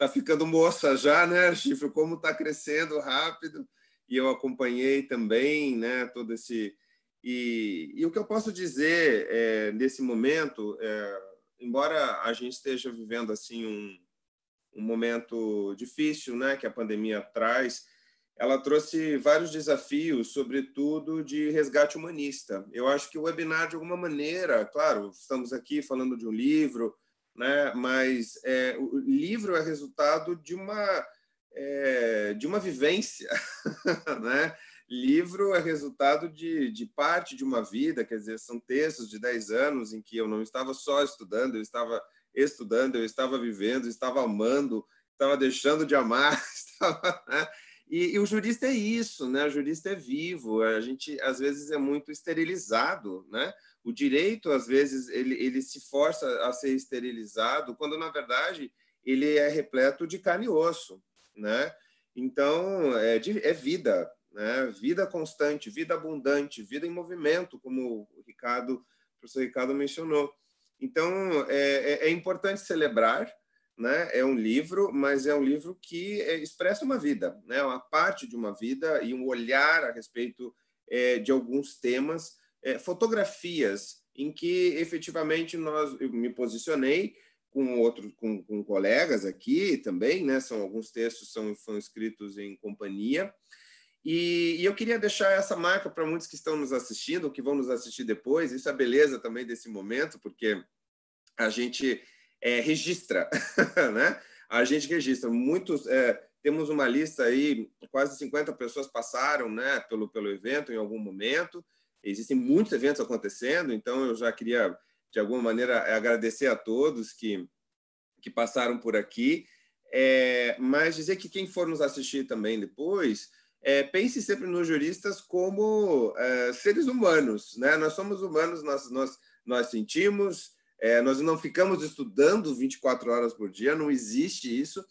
ficando moça já, né, Schiffler? Como está crescendo rápido. E eu acompanhei também, né? Todo esse... E o que eu posso dizer nesse momento, embora a gente esteja vivendo assim um momento difícil, né, que a pandemia traz, ela trouxe vários desafios, sobretudo de resgate humanista. Eu acho que o webinar, de alguma maneira, claro, estamos aqui falando de um livro, né, mas o livro é resultado de uma vivência, né? Livro é resultado de parte de uma vida, quer dizer, são textos de 10 anos em que eu não estava só estudando, eu estava vivendo, estava amando, estava deixando de amar, né? E o jurista é isso, né? O jurista é vivo, a gente às vezes é muito esterilizado, né? O direito, às vezes, ele se força a ser esterilizado, quando, na verdade, ele é repleto de carne e osso, né? Então, é vida, né? Vida constante, vida abundante, vida em movimento, como o professor Ricardo mencionou. Então, é importante celebrar, né? É um livro, mas é um livro que expressa uma vida, né? Uma parte de uma vida e um olhar a respeito de alguns temas, fotografias em que efetivamente eu me posicionei com colegas aqui também, né? Alguns textos são escritos em companhia. E eu queria deixar essa marca para muitos que estão nos assistindo, que vão nos assistir depois. Isso é a beleza também desse momento, porque a gente registra, né? A gente registra. Temos uma lista aí, quase 50 pessoas passaram, né, pelo evento em algum momento. Existem muitos eventos acontecendo, então eu já queria, de alguma maneira, agradecer a todos que passaram por aqui. Mas dizer que quem for nos assistir também depois, pense sempre nos juristas como seres humanos, né? Nós somos humanos, nós sentimos, nós não ficamos estudando 24 horas por dia, não existe isso,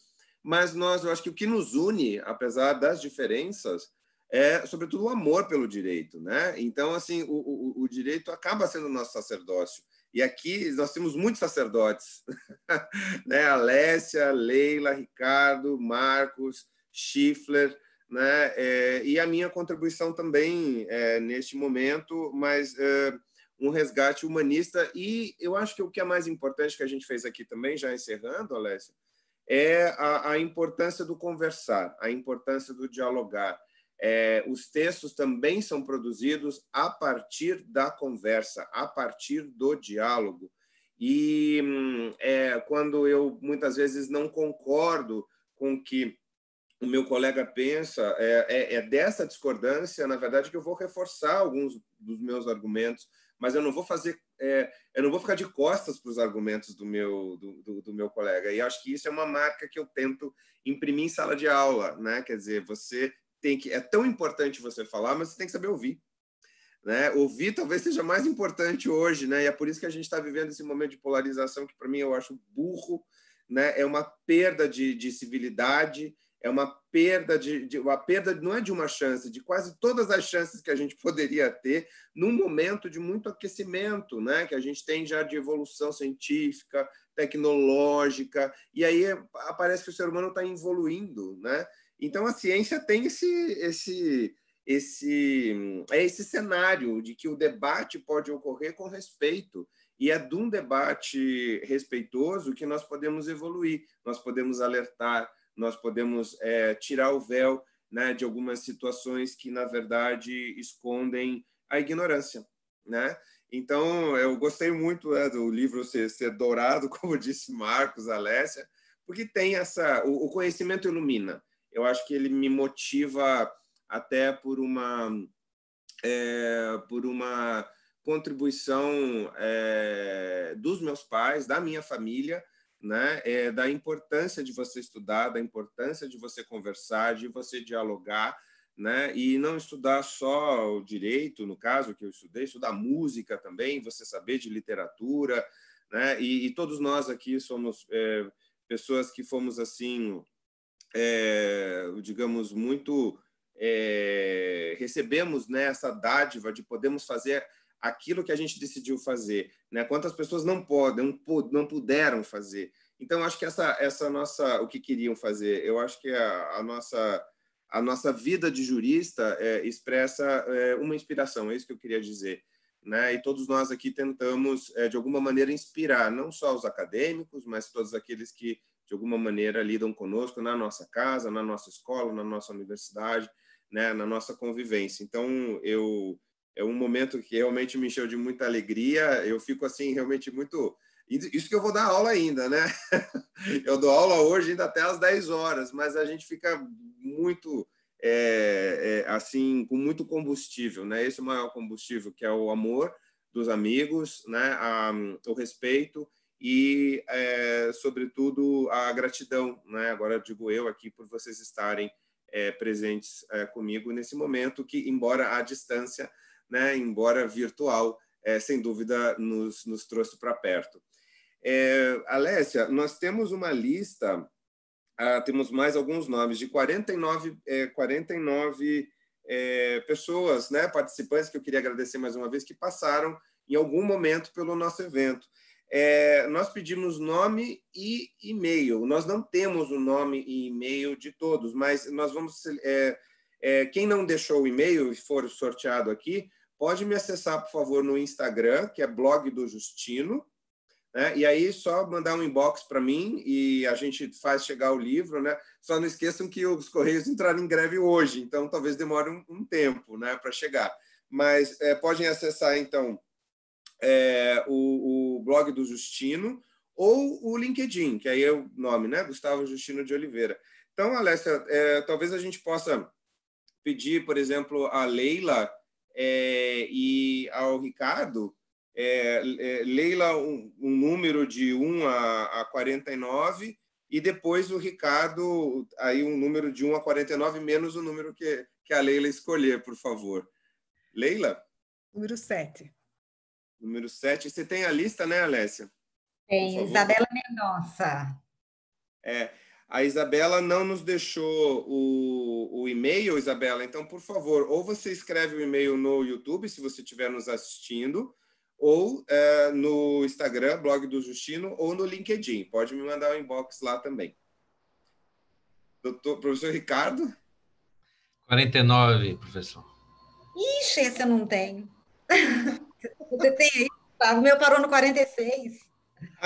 mas eu acho que o que nos une, apesar das diferenças, é, sobretudo, o amor pelo direito, né? Então, assim, o direito acaba sendo o nosso sacerdócio. E aqui nós temos muitos sacerdotes, né? Alessia, Leila, Ricardo, Marcos, Schiffler, né? E a minha contribuição também neste momento, mas um resgate humanista. E eu acho que o que é mais importante que a gente fez aqui também, já encerrando, Alessia, é a importância do conversar, a importância do dialogar. Os textos também são produzidos a partir da conversa, a partir do diálogo. E quando eu, muitas vezes, não concordo com o que o meu colega pensa, dessa discordância, na verdade, que eu vou reforçar alguns dos meus argumentos, mas eu não vou ficar de costas para os argumentos do meu colega. E acho que isso é uma marca que eu tento imprimir em sala de aula, né? Quer dizer, é tão importante você falar, mas você tem que saber ouvir, né? Ouvir talvez seja mais importante hoje, né? E é por isso que a gente está vivendo esse momento de polarização que, para mim, eu acho burro, né? É uma perda de civilidade, é uma perda não é de uma chance, de quase todas as chances que a gente poderia ter num momento de muito aquecimento, né? Que a gente tem já de evolução científica, tecnológica, e aí parece que o ser humano está evoluindo, né? Então, a ciência tem esse cenário de que o debate pode ocorrer com respeito, e é de um debate respeitoso que nós podemos evoluir, nós podemos alertar, nós podemos tirar o véu, né, de algumas situações que, na verdade, escondem a ignorância, né? Então, eu gostei muito, né, do livro ser dourado, como disse Marcos, Alessia, porque tem o conhecimento ilumina. Eu acho que ele me motiva até por uma contribuição dos meus pais, da minha família, né, da importância de você estudar, da importância de você conversar, de você dialogar, né, e não estudar só o direito, no caso que eu estudei, estudar música também, você saber de literatura, né, e todos nós aqui somos pessoas que fomos assim, digamos, muito recebemos, né, essa dádiva de podermos fazer aquilo que a gente decidiu fazer, né? Quantas pessoas não puderam fazer. Então, acho que essa nossa, o que queriam fazer, eu acho que a nossa vida de jurista expressa uma inspiração, é isso que eu queria dizer, né? E todos nós aqui tentamos, de alguma maneira, inspirar não só os acadêmicos, mas todos aqueles que, de alguma maneira, lidam conosco na nossa casa, na nossa escola, na nossa universidade, né? Na nossa convivência. Então, é um momento que realmente me encheu de muita alegria. Eu fico assim realmente muito... Isso que eu vou dar aula ainda, né? Eu dou aula hoje ainda até às 10 horas, mas a gente fica muito assim, com muito combustível, né? Esse é o maior combustível, que é o amor dos amigos, né? O respeito e, sobretudo, a gratidão, né? Agora digo eu aqui por vocês estarem presentes comigo nesse momento que, embora à distância, né, embora virtual, sem dúvida nos trouxe para perto. Alessia, nós temos uma lista, temos mais alguns nomes, de 49 pessoas, né, participantes, que eu queria agradecer mais uma vez, que passaram em algum momento pelo nosso evento. Nós pedimos nome e e-mail. Nós não temos o nome e e-mail de todos, mas nós vamos... quem não deixou o e-mail e for sorteado aqui, pode me acessar, por favor, no Instagram, que é Blog do Justino, né? E aí só mandar um inbox para mim e a gente faz chegar o livro, né? Só não esqueçam que os Correios entraram em greve hoje, então talvez demore um tempo, né, para chegar. Mas podem acessar, então, o blog do Justino ou o LinkedIn, que aí é o nome, né? Gustavo Justino de Oliveira. Então, Alessia, talvez a gente possa pedir, por exemplo, a Leila e ao Ricardo, Leila um número de 1 a 49 e depois o Ricardo aí um número de 1 a 49 menos o número que a Leila escolher, por favor. Leila? Número 7. Número 7. Você tem a lista, né, Alessia? Tem, Isabela Mendonça. A Isabela não nos deixou o e-mail, Isabela, então, por favor, ou você escreve o e-mail no YouTube, se você estiver nos assistindo, ou no Instagram, Blog do Justino, ou no LinkedIn. Pode me mandar um inbox lá também. Professor Ricardo? 49, professor. Ixi, esse eu não tenho. Você tem aí? O meu parou no 46.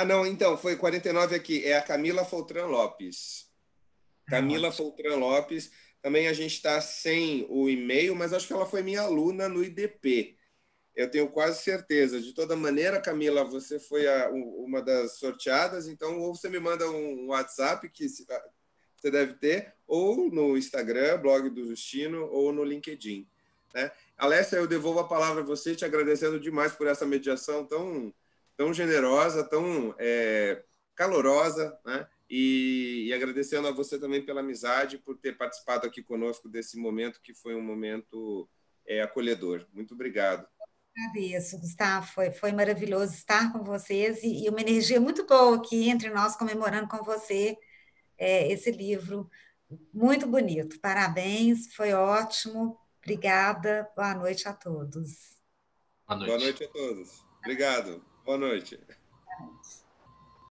Não, então, foi 49 aqui. É a Camila Foltran Lopes. Camila Foltran Lopes. Também a gente está sem o e-mail, mas acho que ela foi minha aluna no IDP. Eu tenho quase certeza. De toda maneira, Camila, você foi uma das sorteadas, então ou você me manda um WhatsApp que você deve ter, ou no Instagram, Blog do Justino, ou no LinkedIn, né? Alessia, eu devolvo a palavra a você, te agradecendo demais por essa mediação tão generosa, tão calorosa, né? E agradecendo a você também pela amizade, por ter participado aqui conosco desse momento, que foi um momento acolhedor. Muito obrigado. Agradeço, Gustavo. Foi maravilhoso estar com vocês e uma energia muito boa aqui entre nós, comemorando com você esse livro muito bonito. Parabéns, foi ótimo. Obrigada. Boa noite a todos. Boa noite. Boa noite a todos. Obrigado. Boa noite. Boa noite.